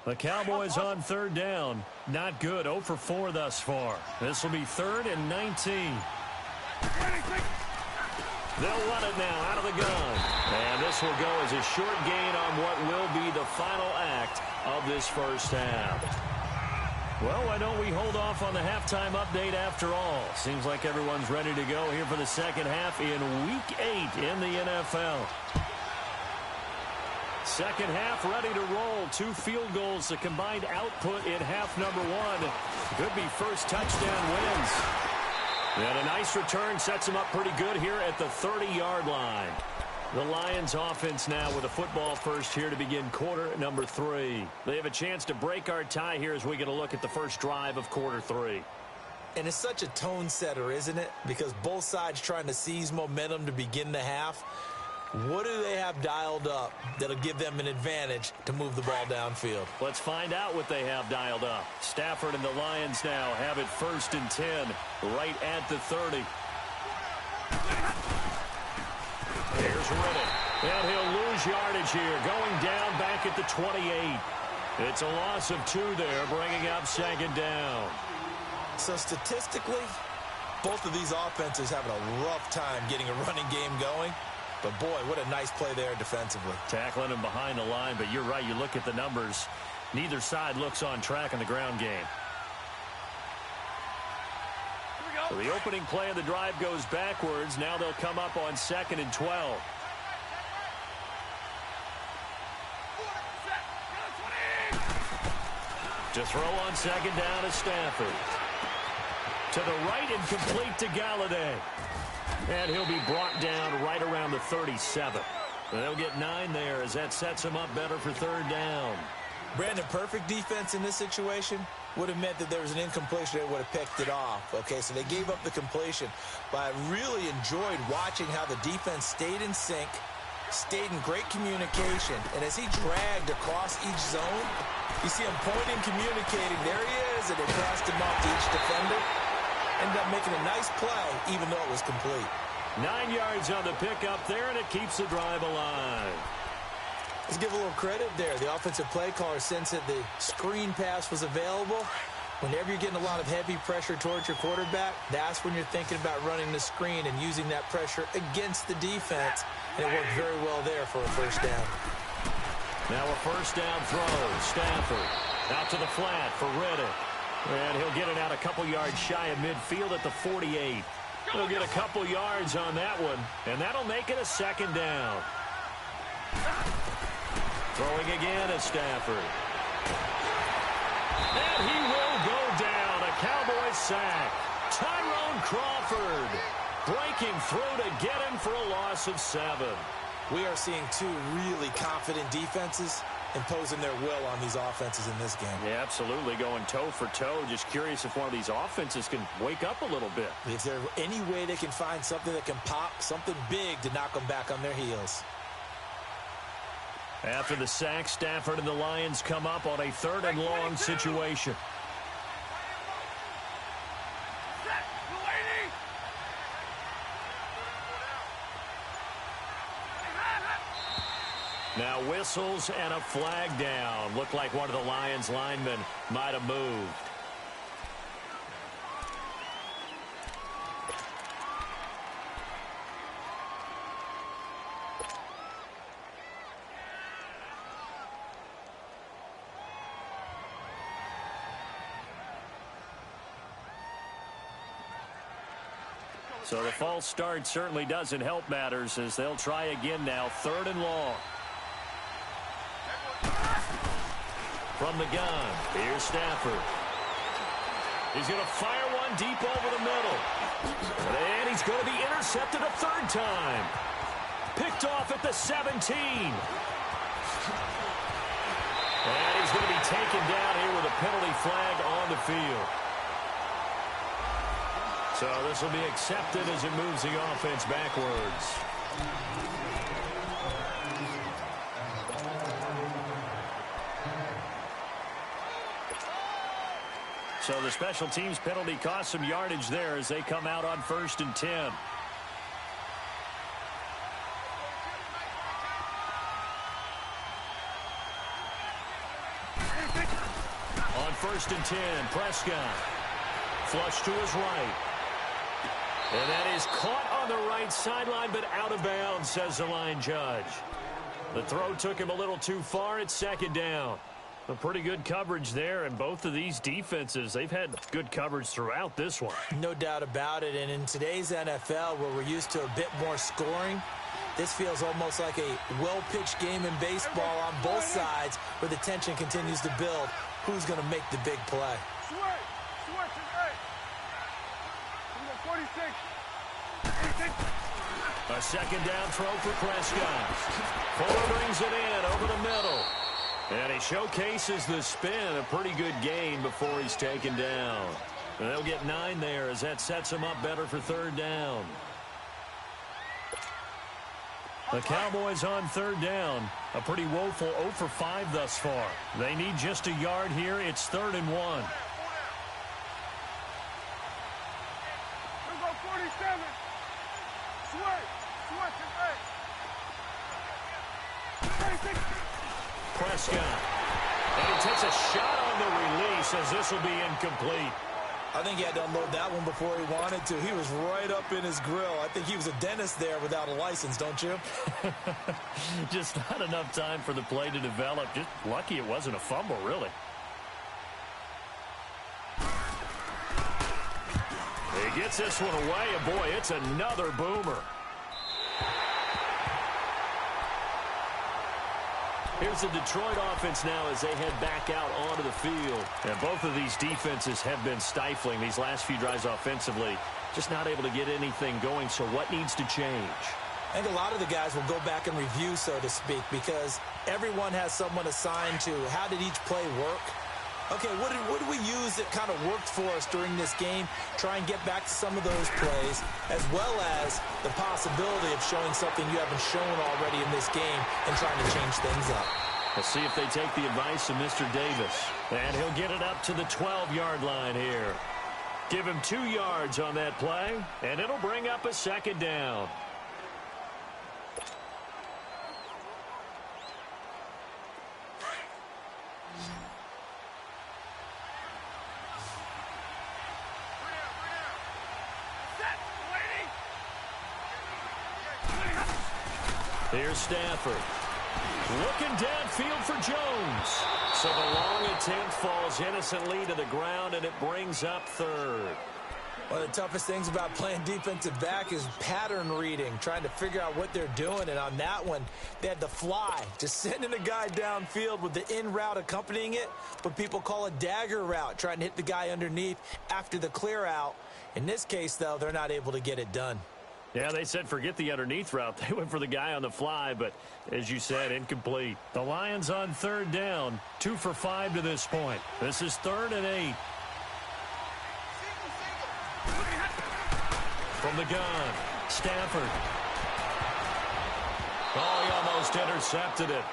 The Cowboys on third down. Not good. 0 for 4 thus far. This will be 3rd and 19. They'll run it now out of the gun. And this will go as a short gain on what will be the final act of this first half. Well, why don't we hold off on the halftime update after all? Seems like everyone's ready to go here for the second half in Week 8 in the NFL. Second half ready to roll. 2 field goals, the combined output in half number 1. Could be first touchdown wins. And a nice return sets them up pretty good here at the 30-yard line. The Lions offense now with a football first here to begin quarter number 3. They have a chance to break our tie here as we get a look at the first drive of quarter 3. And it's such a tone setter, isn't it? Because both sides trying to seize momentum to begin the half. What do they have dialed up that'll give them an advantage to move the ball downfield? Let's find out what they have dialed up. Stafford and the Lions now have it 1st and 10, right at the 30. Here's Riddick, and he'll lose yardage here, going down back at the 28. It's a loss of 2 there, bringing up 2nd down. So statistically, both of these offenses having a rough time getting a running game going. But, boy, what a nice play there defensively. Tackling him behind the line, but you're right. You look at the numbers. Neither side looks on track in the ground game. So the opening play of the drive goes backwards. Now they'll come up on 2nd and 12. To throw on 2nd down is Stafford. To the right and complete to Galladay. And he'll be brought down right around the 37. They'll get 9 there as that sets him up better for 3rd down. Brandon, perfect defense in this situation would have meant that there was an incompletion that would have picked it off. Okay, so they gave up the completion. But I really enjoyed watching how the defense stayed in sync, stayed in great communication. And as he dragged across each zone, you see him pointing, communicating. There he is, and they passed him off to each defender. Ended up making a nice play, even though it was complete. 9 yards on the pickup there, and it keeps the drive alive. Let's give a little credit there. The offensive play caller sensed that the screen pass was available. Whenever you're getting a lot of heavy pressure towards your quarterback, that's when you're thinking about running the screen and using that pressure against the defense. And it worked very well there for a first down. Now a first down throw. Stafford out to the flat for Riddick. And he'll get it out a couple yards shy of midfield at the 48. He'll get a couple yards on that one, and that'll make it a 2nd down. Throwing again is Stafford. And he will go down. A Cowboys sack. Tyrone Crawford breaking through to get him for a loss of 7. We are seeing 2 really confident defenses imposing their will on these offenses in this game. Yeah, absolutely, going toe for toe. Just curious if one of these offenses can wake up a little bit. If there's any way they can find something that can pop, something big to knock them back on their heels. After the sack, Stafford and the Lions come up on a 3rd and long situation. Now whistles and a flag down. Looked like one of the Lions linemen might have moved. So the false start certainly doesn't help matters as they'll try again now. 3rd and long. From the gun, here's Stafford. He's going to fire one deep over the middle. And he's going to be intercepted a 3rd time. Picked off at the 17. And he's going to be taken down here with a penalty flag on the field. So this will be accepted as it moves the offense backwards. So the special teams penalty cost some yardage there as they come out on 1st and 10. 1st and 10. Prescott. Flush to his right. And that is caught on the right sideline, but out of bounds, says the line judge. The throw took him a little too far. It's 2nd down. A pretty good coverage there, and both of these defenses, they've had good coverage throughout this one. No doubt about it, and in today's NFL, where we're used to a bit more scoring, this feels almost like a well-pitched game in baseball on both sides, where the tension continues to build. Who's going to make the big play? A 2nd down throw for Prescott. Fuller brings it in over the middle. And he showcases the spin. A pretty good gain before he's taken down. And they'll get 9 there as that sets him up better for 3rd down. The Cowboys on 3rd down. A pretty woeful 0 for 5 thus far. They need just a yard here. It's 3rd and 1. Prescott. And he takes a shot on the release as this will be incomplete. I think he had to unload that one before he wanted to. He was right up in his grill. I think he was a dentist there without a license, don't you? Just not enough time for the play to develop. Just lucky it wasn't a fumble, really. He gets this one away, and boy, it's another boomer. Here's the Detroit offense now as they head back out onto the field. And both of these defenses have been stifling these last few drives offensively. Just not able to get anything going, so what needs to change? I think a lot of the guys will go back and review, so to speak, because everyone has someone assigned to how did each play work. Okay, what did we use that kind of worked for us during this game? Try and get back to some of those plays, as well as the possibility of showing something you haven't shown already in this game and trying to change things up. Let's see if they take the advice of Mr. Davis. And he'll get it up to the 12-yard line here. Give him 2 yards on that play, and it'll bring up a 2nd down. Here's Stafford. Looking downfield for Jones. So the long attempt falls innocently to the ground, and it brings up 3rd. One of the toughest things about playing defensive back is pattern reading, trying to figure out what they're doing. And on that one, they had the fly, just sending a guy downfield with the in route accompanying it, what people call a dagger route, trying to hit the guy underneath after the clear out. In this case, though, they're not able to get it done. Yeah, they said forget the underneath route. They went for the guy on the fly, but as you said, incomplete. The Lions on 3rd down, 2 for 5 to this point. This is 3rd and 8. From the gun, Stafford. Oh, he almost intercepted it.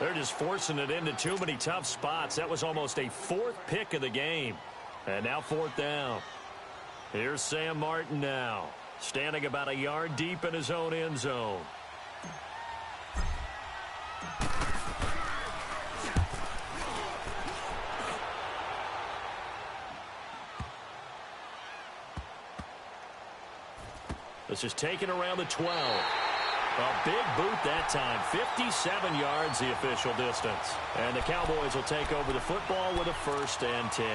They're just forcing it into too many tough spots. That was almost a 4th pick of the game. And now 4th down. Here's Sam Martin now, standing about a yard deep in his own end zone. This is taken around the 12. A big boot that time. 57 yards the official distance. And the Cowboys will take over the football with a 1st and 10.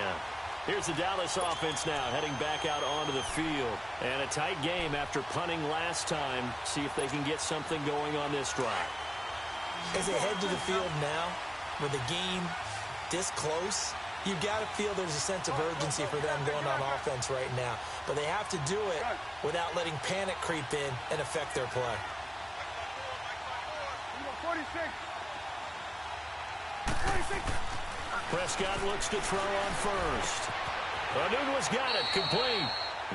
Here's the Dallas offense now, heading back out onto the field. And a tight game after punting last time. See if they can get something going on this drive. As they head to the field now, with the game this close, you've got to feel there's a sense of urgency for them going on offense right now. But they have to do it without letting panic creep in and affect their play. 46. Prescott looks to throw on first. Anunua's got it, complete.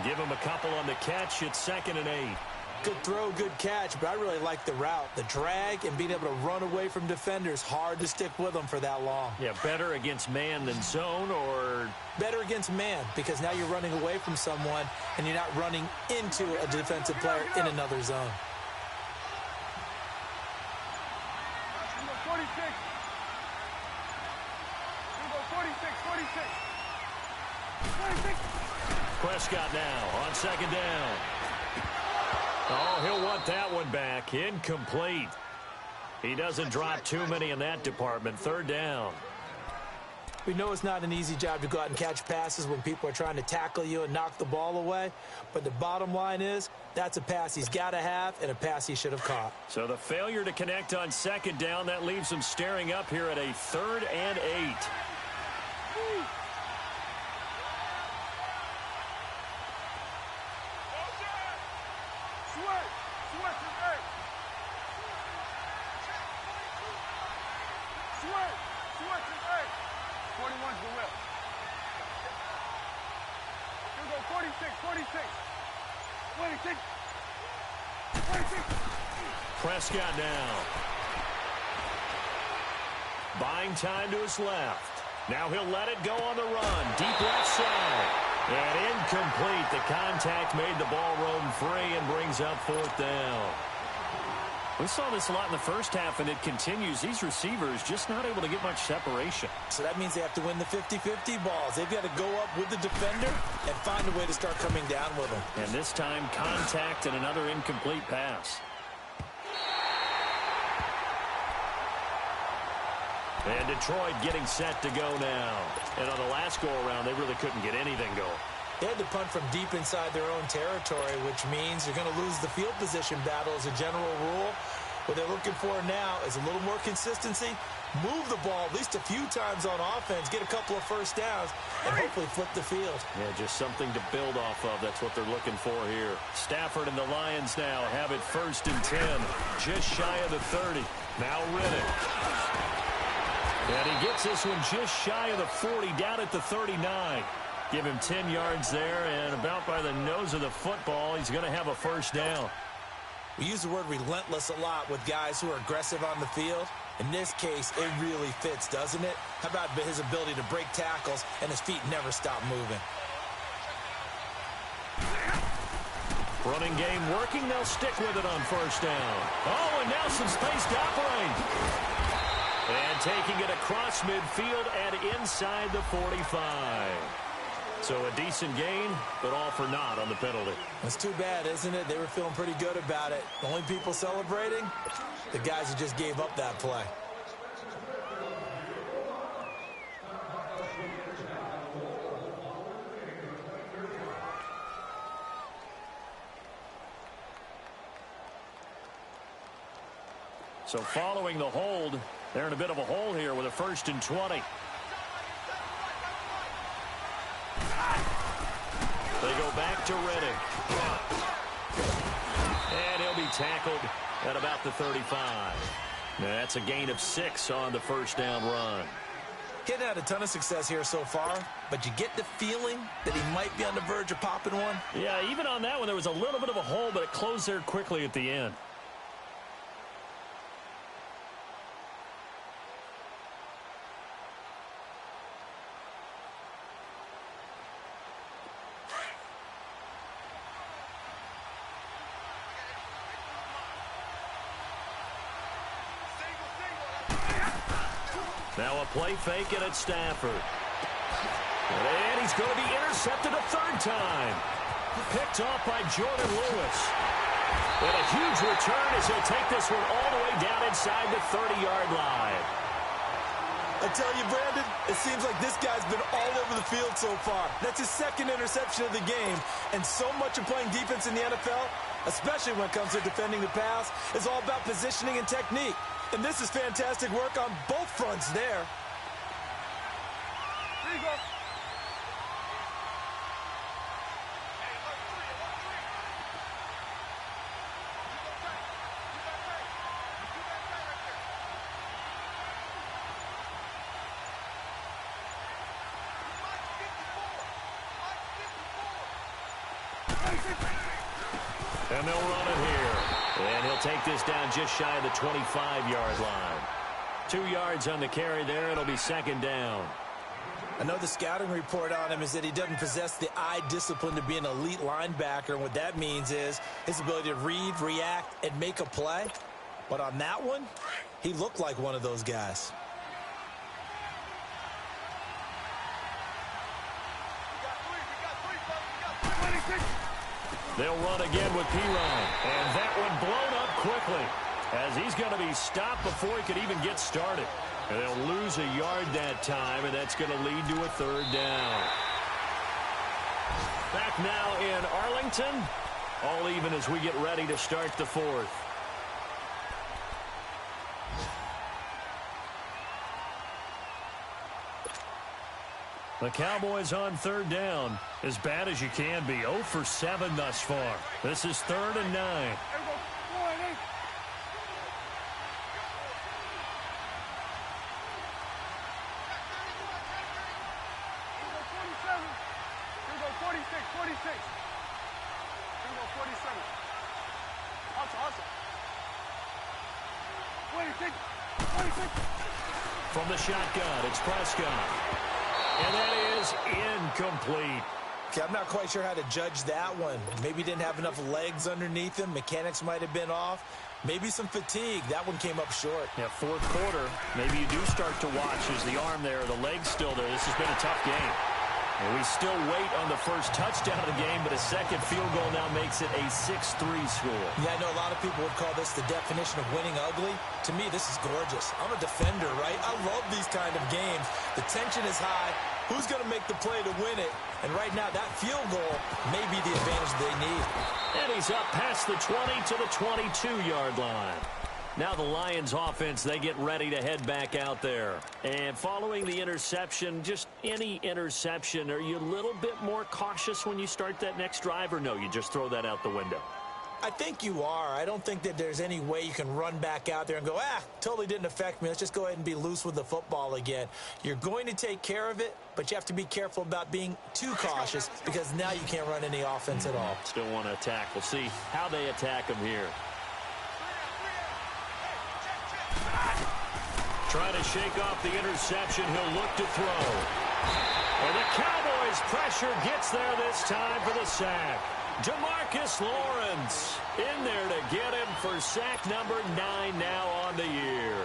Give him a couple on the catch. It's 2nd and 8. Good throw, good catch, but I really like the route. The drag and being able to run away from defenders, hard to stick with them for that long. Yeah, better against man than zone, or? Better against man, because now you're running away from someone and you're not running into a defensive player in another zone. 46. 46, 46. Prescott now on second down. Oh, he'll want that one back. Incomplete. He doesn't drop too many in that department. Third down. We know it's not an easy job to go out and catch passes when people are trying to tackle you and knock the ball away. But the bottom line is, that's a pass he's got to have and a pass he should have caught. So the failure to connect on second down, that leaves him staring up here at a 3rd and 8. Prescott now. Buying time to his left. Now he'll let it go on the run. Deep left side. And incomplete. The contact made the ball roam free and brings up 4th down. We saw this a lot in the first half, and it continues. These receivers just not able to get much separation. So that means they have to win the 50-50 balls. They've got to go up with the defender and find a way to start coming down with them. And this time, contact and another incomplete pass. And Detroit getting set to go now. And on the last go-around, they really couldn't get anything going. They had to punt from deep inside their own territory, which means you're going to lose the field position battle as a general rule. What they're looking for now is a little more consistency, move the ball at least a few times on offense, get a couple of first downs, and hopefully flip the field. Yeah, just something to build off of. That's what they're looking for here. Stafford and the Lions now have it 1st and 10, just shy of the 30. Now Riddick. And he gets this one just shy of the 40, down at the 39. Give him 10 yards there, and about by the nose of the football, he's going to have a first down. We use the word relentless a lot with guys who are aggressive on the field. In this case, it really fits, doesn't it? How about his ability to break tackles and his feet never stop moving? Running game working. They'll stick with it on first down. Oh, and now some space to operate. And taking it across midfield and inside the 45. So a decent gain, but all for naught on the penalty. That's too bad, isn't it? They were feeling pretty good about it. The only people celebrating, the guys who just gave up that play. So following the hold, they're in a bit of a hole here with a 1st and 20. They go back to Riddick. And he'll be tackled at about the 35. Now that's a gain of 6 on the first down run. He hadn't had a ton of success here so far, but you get the feeling that he might be on the verge of popping one. Yeah, even on that one, there was a little bit of a hole, but it closed there quickly at the end. Now a play fake it at Stafford. And he's going to be intercepted a 3rd time. Picked off by Jordan Lewis. And a huge return as he'll take this one all the way down inside the 30-yard line. I tell you, Brandon, it seems like this guy's been all over the field so far. That's his 2nd interception of the game. And so much of playing defense in the NFL, especially when it comes to defending the pass, is all about positioning and technique. And this is fantastic work on both fronts there. There you go. And they'll run it here. And he'll take this down just shy of the 25-yard line. 2 yards on the carry there. It'll be 2nd down. I know the scouting report on him is that he doesn't possess the eye discipline to be an elite linebacker. And what that means is his ability to read, react, and make a play. But on that one, he looked like one of those guys. They'll run again with Piron. And that one blown up quickly as he's going to be stopped before he could even get started. And they'll lose a yard that time, and that's going to lead to a third down. Back now in Arlington. All even as we get ready to start the fourth. The Cowboys on third down, as bad as you can be. 0 for 7 thus far. This is 3rd and 9. From the shotgun, it's Prescott. And that is incomplete. Okay, I'm not quite sure how to judge that one. Maybe didn't have enough legs underneath him. Mechanics might have been off. Maybe some fatigue. That one came up short. Yeah, fourth quarter, maybe you do start to watch as the arm there, the leg's still there. This has been a tough game. And we still wait on the first touchdown of the game, but a second field goal now makes it a 6-3 score. Yeah, I know a lot of people would call this the definition of winning ugly. To me, this is gorgeous. I'm a defender, right? I love these kind of games. The tension is high. Who's going to make the play to win it? And right now, that field goal may be the advantage they need. And he's up past the 20 to the 22-yard line. Now the Lions offense, they get ready to head back out there. And following the interception, just any interception, are you a little bit more cautious when you start that next drive, or no, you just throw that out the window? I think you are. I don't think that there's any way you can run back out there and go, totally didn't affect me. Let's just go ahead and be loose with the football again. You're going to take care of it, but you have to be careful about being too cautious because now you can't run any offense at all. Still want to attack. We'll see how they attack him here. Trying to shake off the interception. He'll look to throw. And the Cowboys' pressure gets there this time for the sack. Demarcus Lawrence in there to get him for sack number 9 now on the year.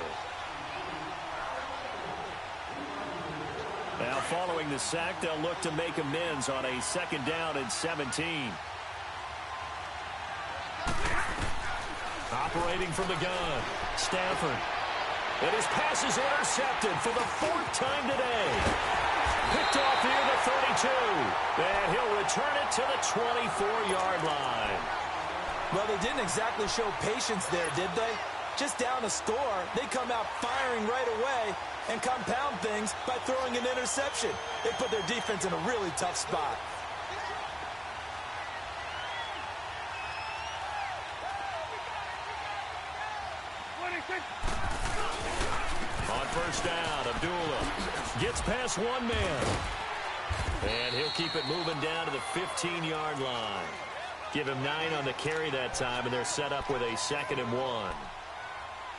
Now following the sack, they'll look to make amends on a 2nd down and 17. Operating from the gun, Stafford. And his pass is intercepted for the 4th time today. Picked off near the 32. And he'll return it to the 24-yard line. Well, they didn't exactly show patience there, did they? Just down a score, they come out firing right away and compound things by throwing an interception. They put their defense in a really tough spot. On first down, Abdullah gets past one man. And he'll keep it moving down to the 15-yard line. Give him 9 on the carry that time, and they're set up with a 2nd and 1.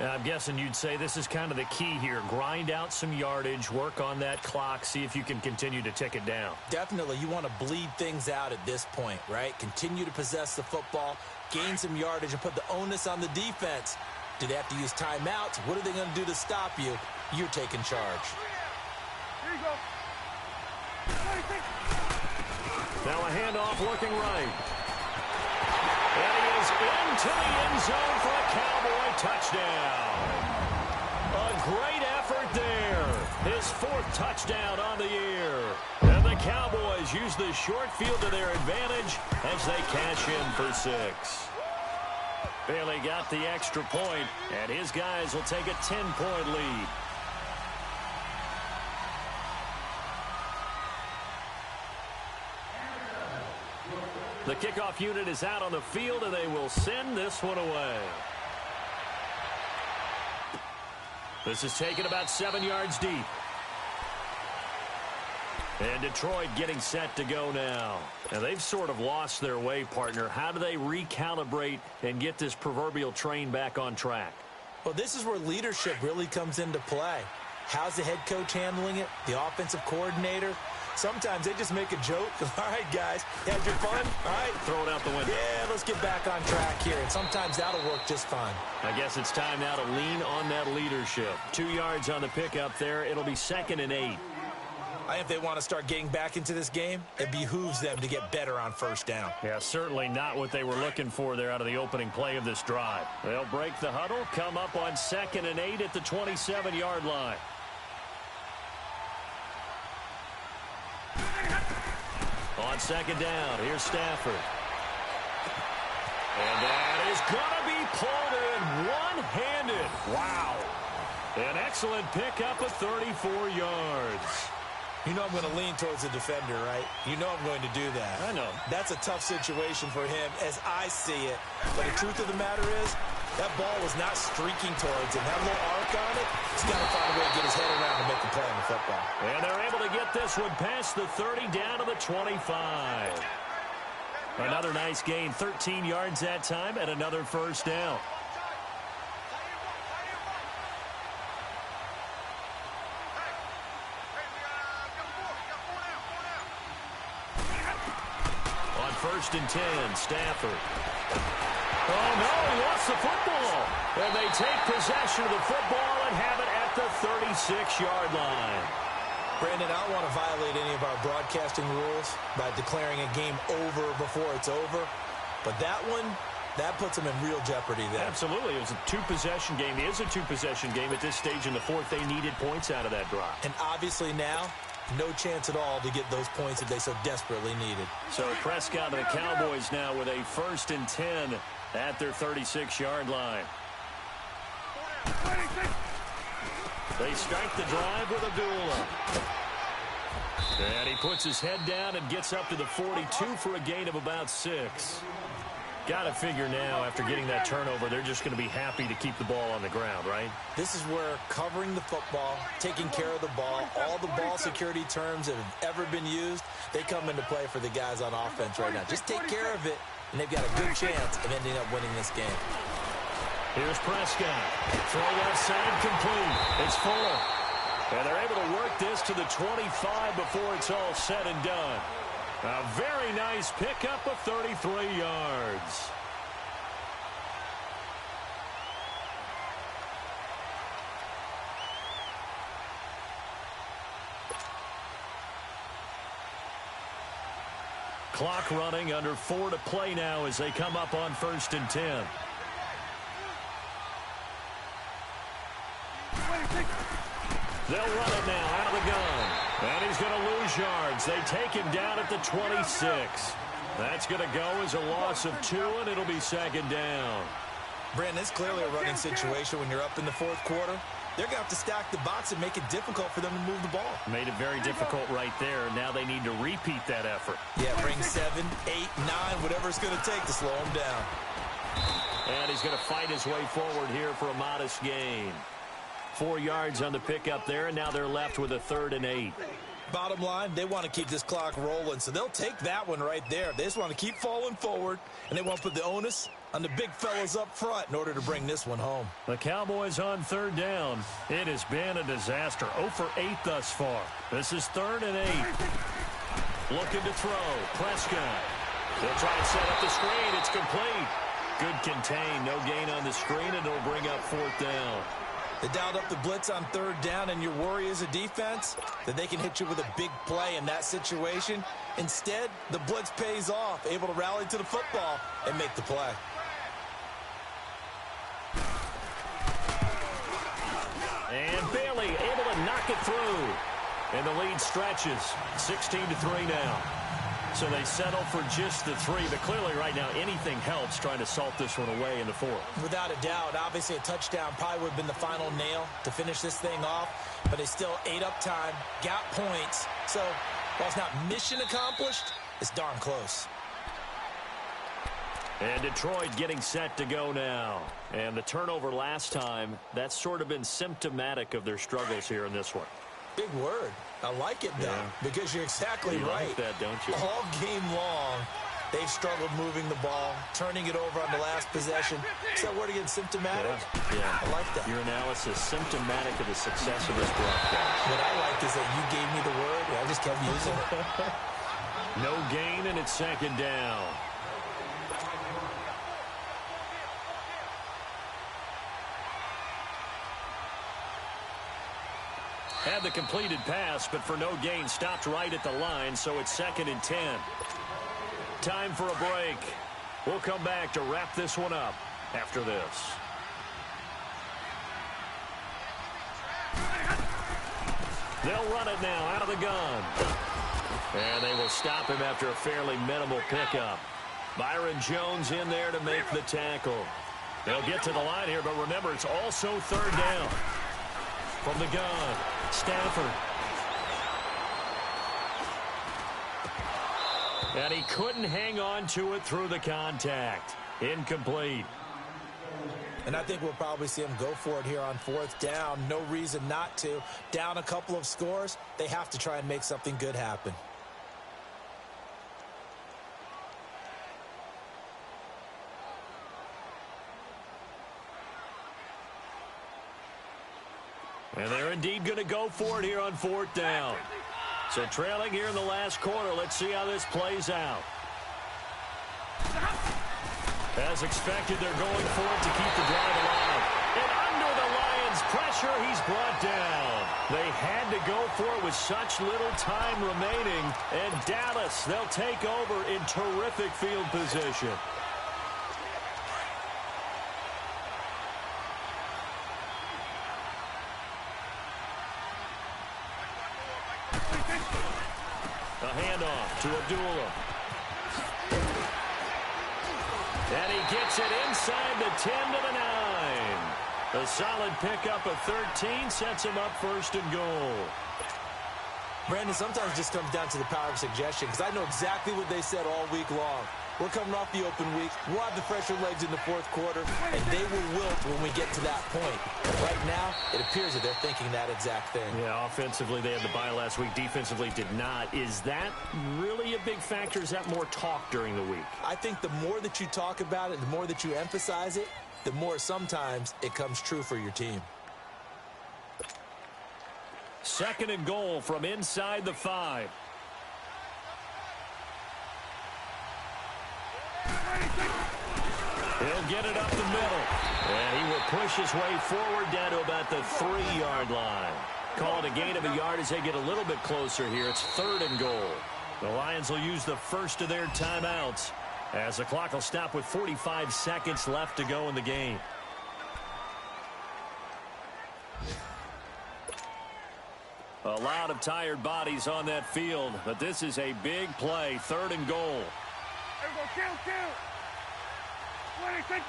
I'm guessing you'd say this is kind of the key here. Grind out some yardage, work on that clock, see if you can continue to tick it down. Definitely. You want to bleed things out at this point, right? Continue to possess the football, gain some yardage, and put the onus on the defense. Do they have to use timeouts? What are they going to do to stop you? You're taking charge. Here you go. Now a handoff looking right. And he is into the end zone for a Cowboy touchdown. A great effort there. His 4th touchdown on the year. And the Cowboys use the short field to their advantage as they cash in for 6. Bailey got the extra point, and his guys will take a 10-point lead. The kickoff unit is out on the field, and they will send this one away. This is taken about 7 yards deep. And Detroit getting set to go now. And they've sort of lost their way, partner. How do they recalibrate and get this proverbial train back on track? Well, this is where leadership really comes into play. How's the head coach handling it? The offensive coordinator? Sometimes they just make a joke. All right, guys, had your fun? All right. Throw it out the window. Yeah, let's get back on track here. And sometimes that'll work just fine. I guess it's time now to lean on that leadership. 2 yards on the pickup there. It'll be 2nd and 8. I think if they want to start getting back into this game, it behooves them to get better on first down. Yeah, certainly not what they were looking for there out of the opening play of this drive. They'll break the huddle, come up on 2nd and 8 at the 27-yard line. On 2nd down, here's Stafford. And that is going to be pulled in one-handed. Wow. An excellent pickup of 34 yards. You know I'm going to lean towards the defender, right? You know I'm going to do that. I know. That's a tough situation for him as I see it. But the truth of the matter is, that ball was not streaking towards him. That little arc on it, he's got to find a way to get his head around and make a play on the football. And they're able to get this one past the 30 down to the 25. Another nice gain, 13 yards that time, and another first down. On 1st and 10, Stafford. Oh, no, he lost the football. And they take possession of the football and have it at the 36-yard line. Brandon, I don't want to violate any of our broadcasting rules by declaring a game over before it's over. But that one, that puts them in real jeopardy there. Absolutely. It was a two-possession game. It is a two-possession game at this stage in the fourth. They needed points out of that drive. And obviously now, no chance at all to get those points that they so desperately needed. So Prescott and the Cowboys now with a 1st and 10 at their 36-yard line. They start the drive with Abdullah. And he puts his head down and gets up to the 42 for a gain of about 6. Got to figure now, after getting that turnover, they're just going to be happy to keep the ball on the ground, right? This is where covering the football, taking care of the ball, all the ball security terms that have ever been used, they come into play for the guys on offense right now. Just take care of it, and they've got a good chance of ending up winning this game. Here's Prescott. Throw left side complete. It's Fuller. And they're able to work this to the 25 before it's all said and done. A very nice pickup of 33 yards. Clock running, under 4 to play now as they come up on 1st and 10. They'll run it now out of the gun. And he's going to lose yards. They take him down at the 26. That's going to go as a loss of 2, and it'll be 2nd down. Brandon, it's clearly a running situation when you're up in the 4th quarter. They're going to have to stack the box and make it difficult for them to move the ball. Made it very difficult right there. Now they need to repeat that effort. Yeah, bring 7, 8, 9, whatever it's going to take to slow him down. And he's going to fight his way forward here for a modest gain. 4 yards on the pickup there, and now they're left with a 3rd and 8. Bottom line, they want to keep this clock rolling, so they'll take that one right there. They just want to keep falling forward, and they want to put the onus on the big fellas up front in order to bring this one home. The Cowboys on 3rd down. It has been a disaster. 0 for 8 thus far. This is 3rd and 8. Looking to throw. Prescott. They'll try and set up the screen. It's complete. Good contain. No gain on the screen, and it'll bring up 4th down. They dialed up the blitz on 3rd down, and your worry as a defense that they can hit you with a big play in that situation. Instead, the blitz pays off, able to rally to the football and make the play. And Bailey able to knock it through. And the lead stretches. 16-3 now. So they settle for just the 3. But clearly right now anything helps trying to salt this one away in the 4th. Without a doubt. Obviously a touchdown probably would have been the final nail to finish this thing off. But they still ate up time, got points. So while it's not mission accomplished, it's darn close. And Detroit getting set to go now. And the turnover last time, that's sort of been symptomatic of their struggles here in this one. Big word. I like it, though, because you're exactly right. Like that, don't you? All game long, they've struggled moving the ball, turning it over on the last possession. Is that word again, symptomatic? Yeah. I like that. Your analysis, symptomatic of the success of this broadcast. What I like is that you gave me the word, and I just kept using it. No gain, and it's 2nd down. Had the completed pass, but for no gain, stopped right at the line, so it's 2nd and 10. Time for a break. We'll come back to wrap this one up after this. They'll run it now out of the gun. And they will stop him after a fairly minimal pickup. Byron Jones in there to make the tackle. They'll get to the line here, but remember, it's also 3rd down. From the gun, Stafford. And he couldn't hang on to it through the contact. Incomplete. And I think we'll probably see him go for it here on 4th down. No reason not to. Down a couple of scores, they have to try and make something good happen. And they're indeed going to go for it here on 4th down. So trailing here in the last quarter. Let's see how this plays out. As expected, they're going for it to keep the drive alive. And under the Lions' pressure, he's brought down. They had to go for it with such little time remaining. And Dallas, they'll take over in terrific field position. A handoff to Abdullah. And he gets it inside the 10 to the 9. A solid pickup of 13 sets him up 1st and goal. Brandon, sometimes it just comes down to the power of suggestion, because I know exactly what they said all week long. We're coming off the open week. We'll have the fresher legs in the 4th quarter, and they will wilt when we get to that point. And right now, it appears that they're thinking that exact thing. Yeah, offensively, they had the bye last week. Defensively, did not. Is that really a big factor? Is that more talk during the week? I think the more that you talk about it, the more that you emphasize it, the more sometimes it comes true for your team. 2nd and goal from inside the 5. He'll get it up the middle. And he will push his way forward down to about the 3-yard line. Call it a gain of a yard as they get a little bit closer here. It's 3rd and goal. The Lions will use the first of their timeouts as the clock will stop with 45 seconds left to go in the game. A lot of tired bodies on that field, but this is a big play. 3rd and goal. There we go, kill. 26.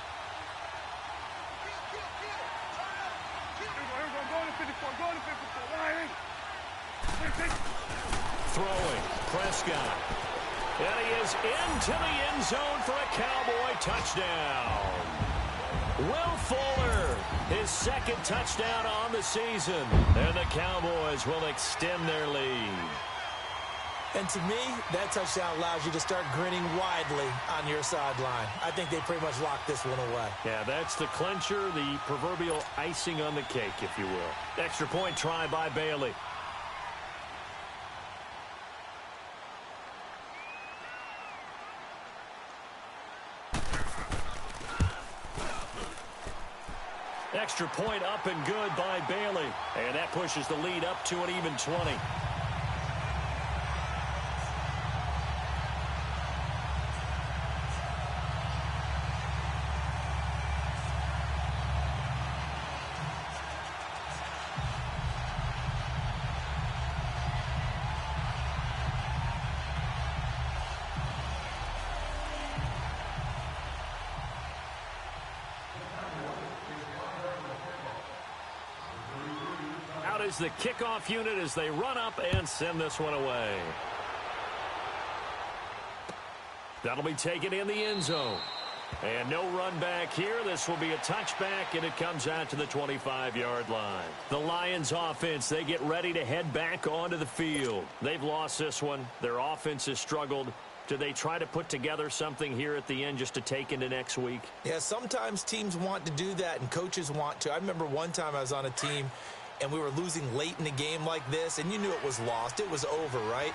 Here we go, go to 54, Lions. 26. Throwing, Prescott. And he is into the end zone for a Cowboy touchdown. Will Fuller, his 2nd touchdown on the season. And the Cowboys will extend their lead. And to me, that touchdown allows you to start grinning widely on your sideline. I think they pretty much locked this one away. Yeah, that's the clincher, the proverbial icing on the cake, if you will. Extra point try by Bailey. Extra point up and good by Bailey. And that pushes the lead up to an even 20. Is the kickoff unit as they run up and send this one away. That'll be taken in the end zone. And no run back here. This will be a touchback, and it comes out to the 25-yard line. The Lions offense, they get ready to head back onto the field. They've lost this one. Their offense has struggled. Do they try to put together something here at the end just to take into next week? Yeah, sometimes teams want to do that, and coaches want to. I remember one time I was on a team, and we were losing late in a game like this, and you knew it was lost. It was over, right?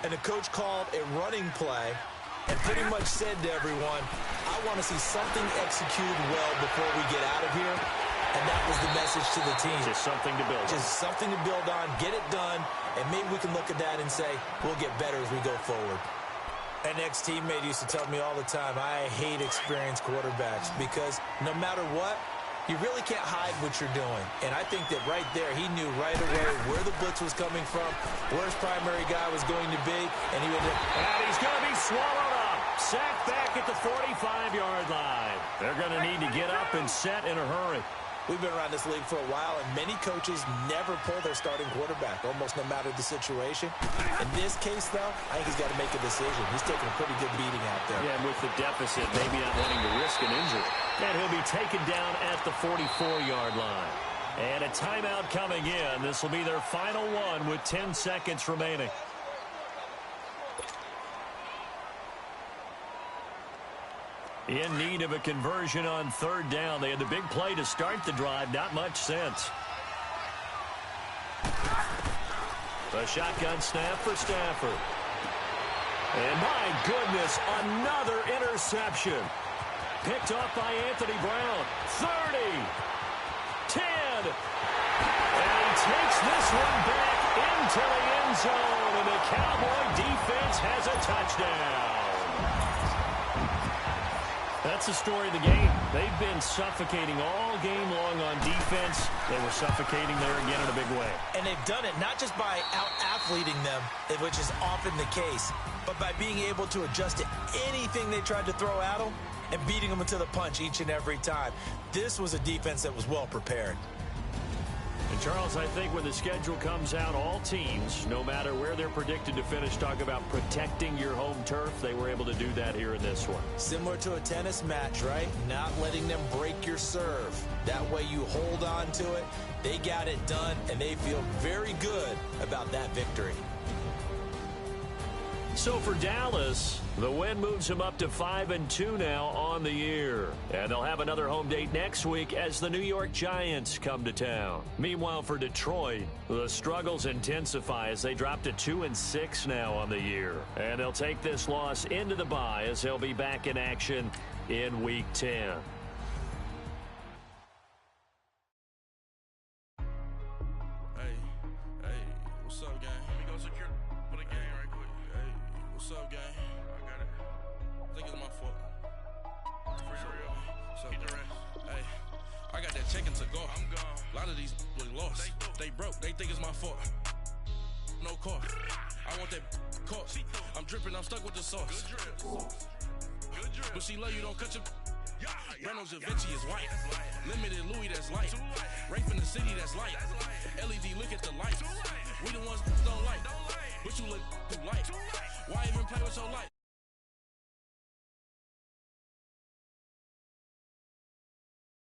And the coach called a running play and pretty much said to everyone, I want to see something executed well before we get out of here. And that was the message to the team. Just something to build on. Just something to build on, get it done, and maybe we can look at that and say, we'll get better as we go forward. An ex-teammate used to tell me all the time, I hate experienced quarterbacks because no matter what, you really can't hide what you're doing. And I think that right there, he knew right away where the blitz was coming from, where his primary guy was going to be, and he would. And he's going to be swallowed up. Sacked back at the 45-yard line. They're going to need to get up and set in a hurry. We've been around this league for a while, and many coaches never pull their starting quarterback, almost no matter the situation. In this case, though, I think he's got to make a decision. He's taking a pretty good beating out there. Yeah, and with the deficit, maybe not wanting to risk an injury. And he'll be taken down at the 44-yard line. And a timeout coming in. This will be their final one with 10 seconds remaining. In need of a conversion on third down. They had the big play to start the drive. Not much since. The shotgun snap for Stafford. And my goodness, another interception. Picked off by Anthony Brown. 30. 10. And he takes this one back into the end zone. And the Cowboy defense has a touchdown. That's the story of the game. They've been suffocating all game long on defense. They were suffocating there again in a big way. And they've done it not just by out-athleting them, which is often the case, but by being able to adjust to anything they tried to throw at them and beating them into the punch each and every time. This was a defense that was well prepared. And Charles, I think when the schedule comes out, all teams, no matter where they're predicted to finish, talk about protecting your home turf. They were able to do that here in this one. Similar to a tennis match, right? Not letting them break your serve. That way you hold on to it. They got it done, and they feel very good about that victory. So for Dallas, the win moves them up to 5-2 now on the year. And they'll have another home date next week as the New York Giants come to town. Meanwhile, for Detroit, the struggles intensify as they drop to 2-6 now on the year. And they'll take this loss into the bye as they'll be back in action in Week 10. Hey, what's up, gang? Let me go secure for the game right quick. Hey, what's up, gang? I got it. I think it's my fault. Free to real. What's up, man? Hey, I got that chicken to go. I'm gone. A lot of these look lost. They broke. They think it's my fault. No cost. I want that cost. I'm dripping. I'm stuck with the sauce. Good drip. Good drip. But she love you, don't cut your... Breno Javinci is white. Limited Louis, that's light. Rape in the city, that's light. LED, look at the light. We the ones don't like. But you look too light. Why even play with so light?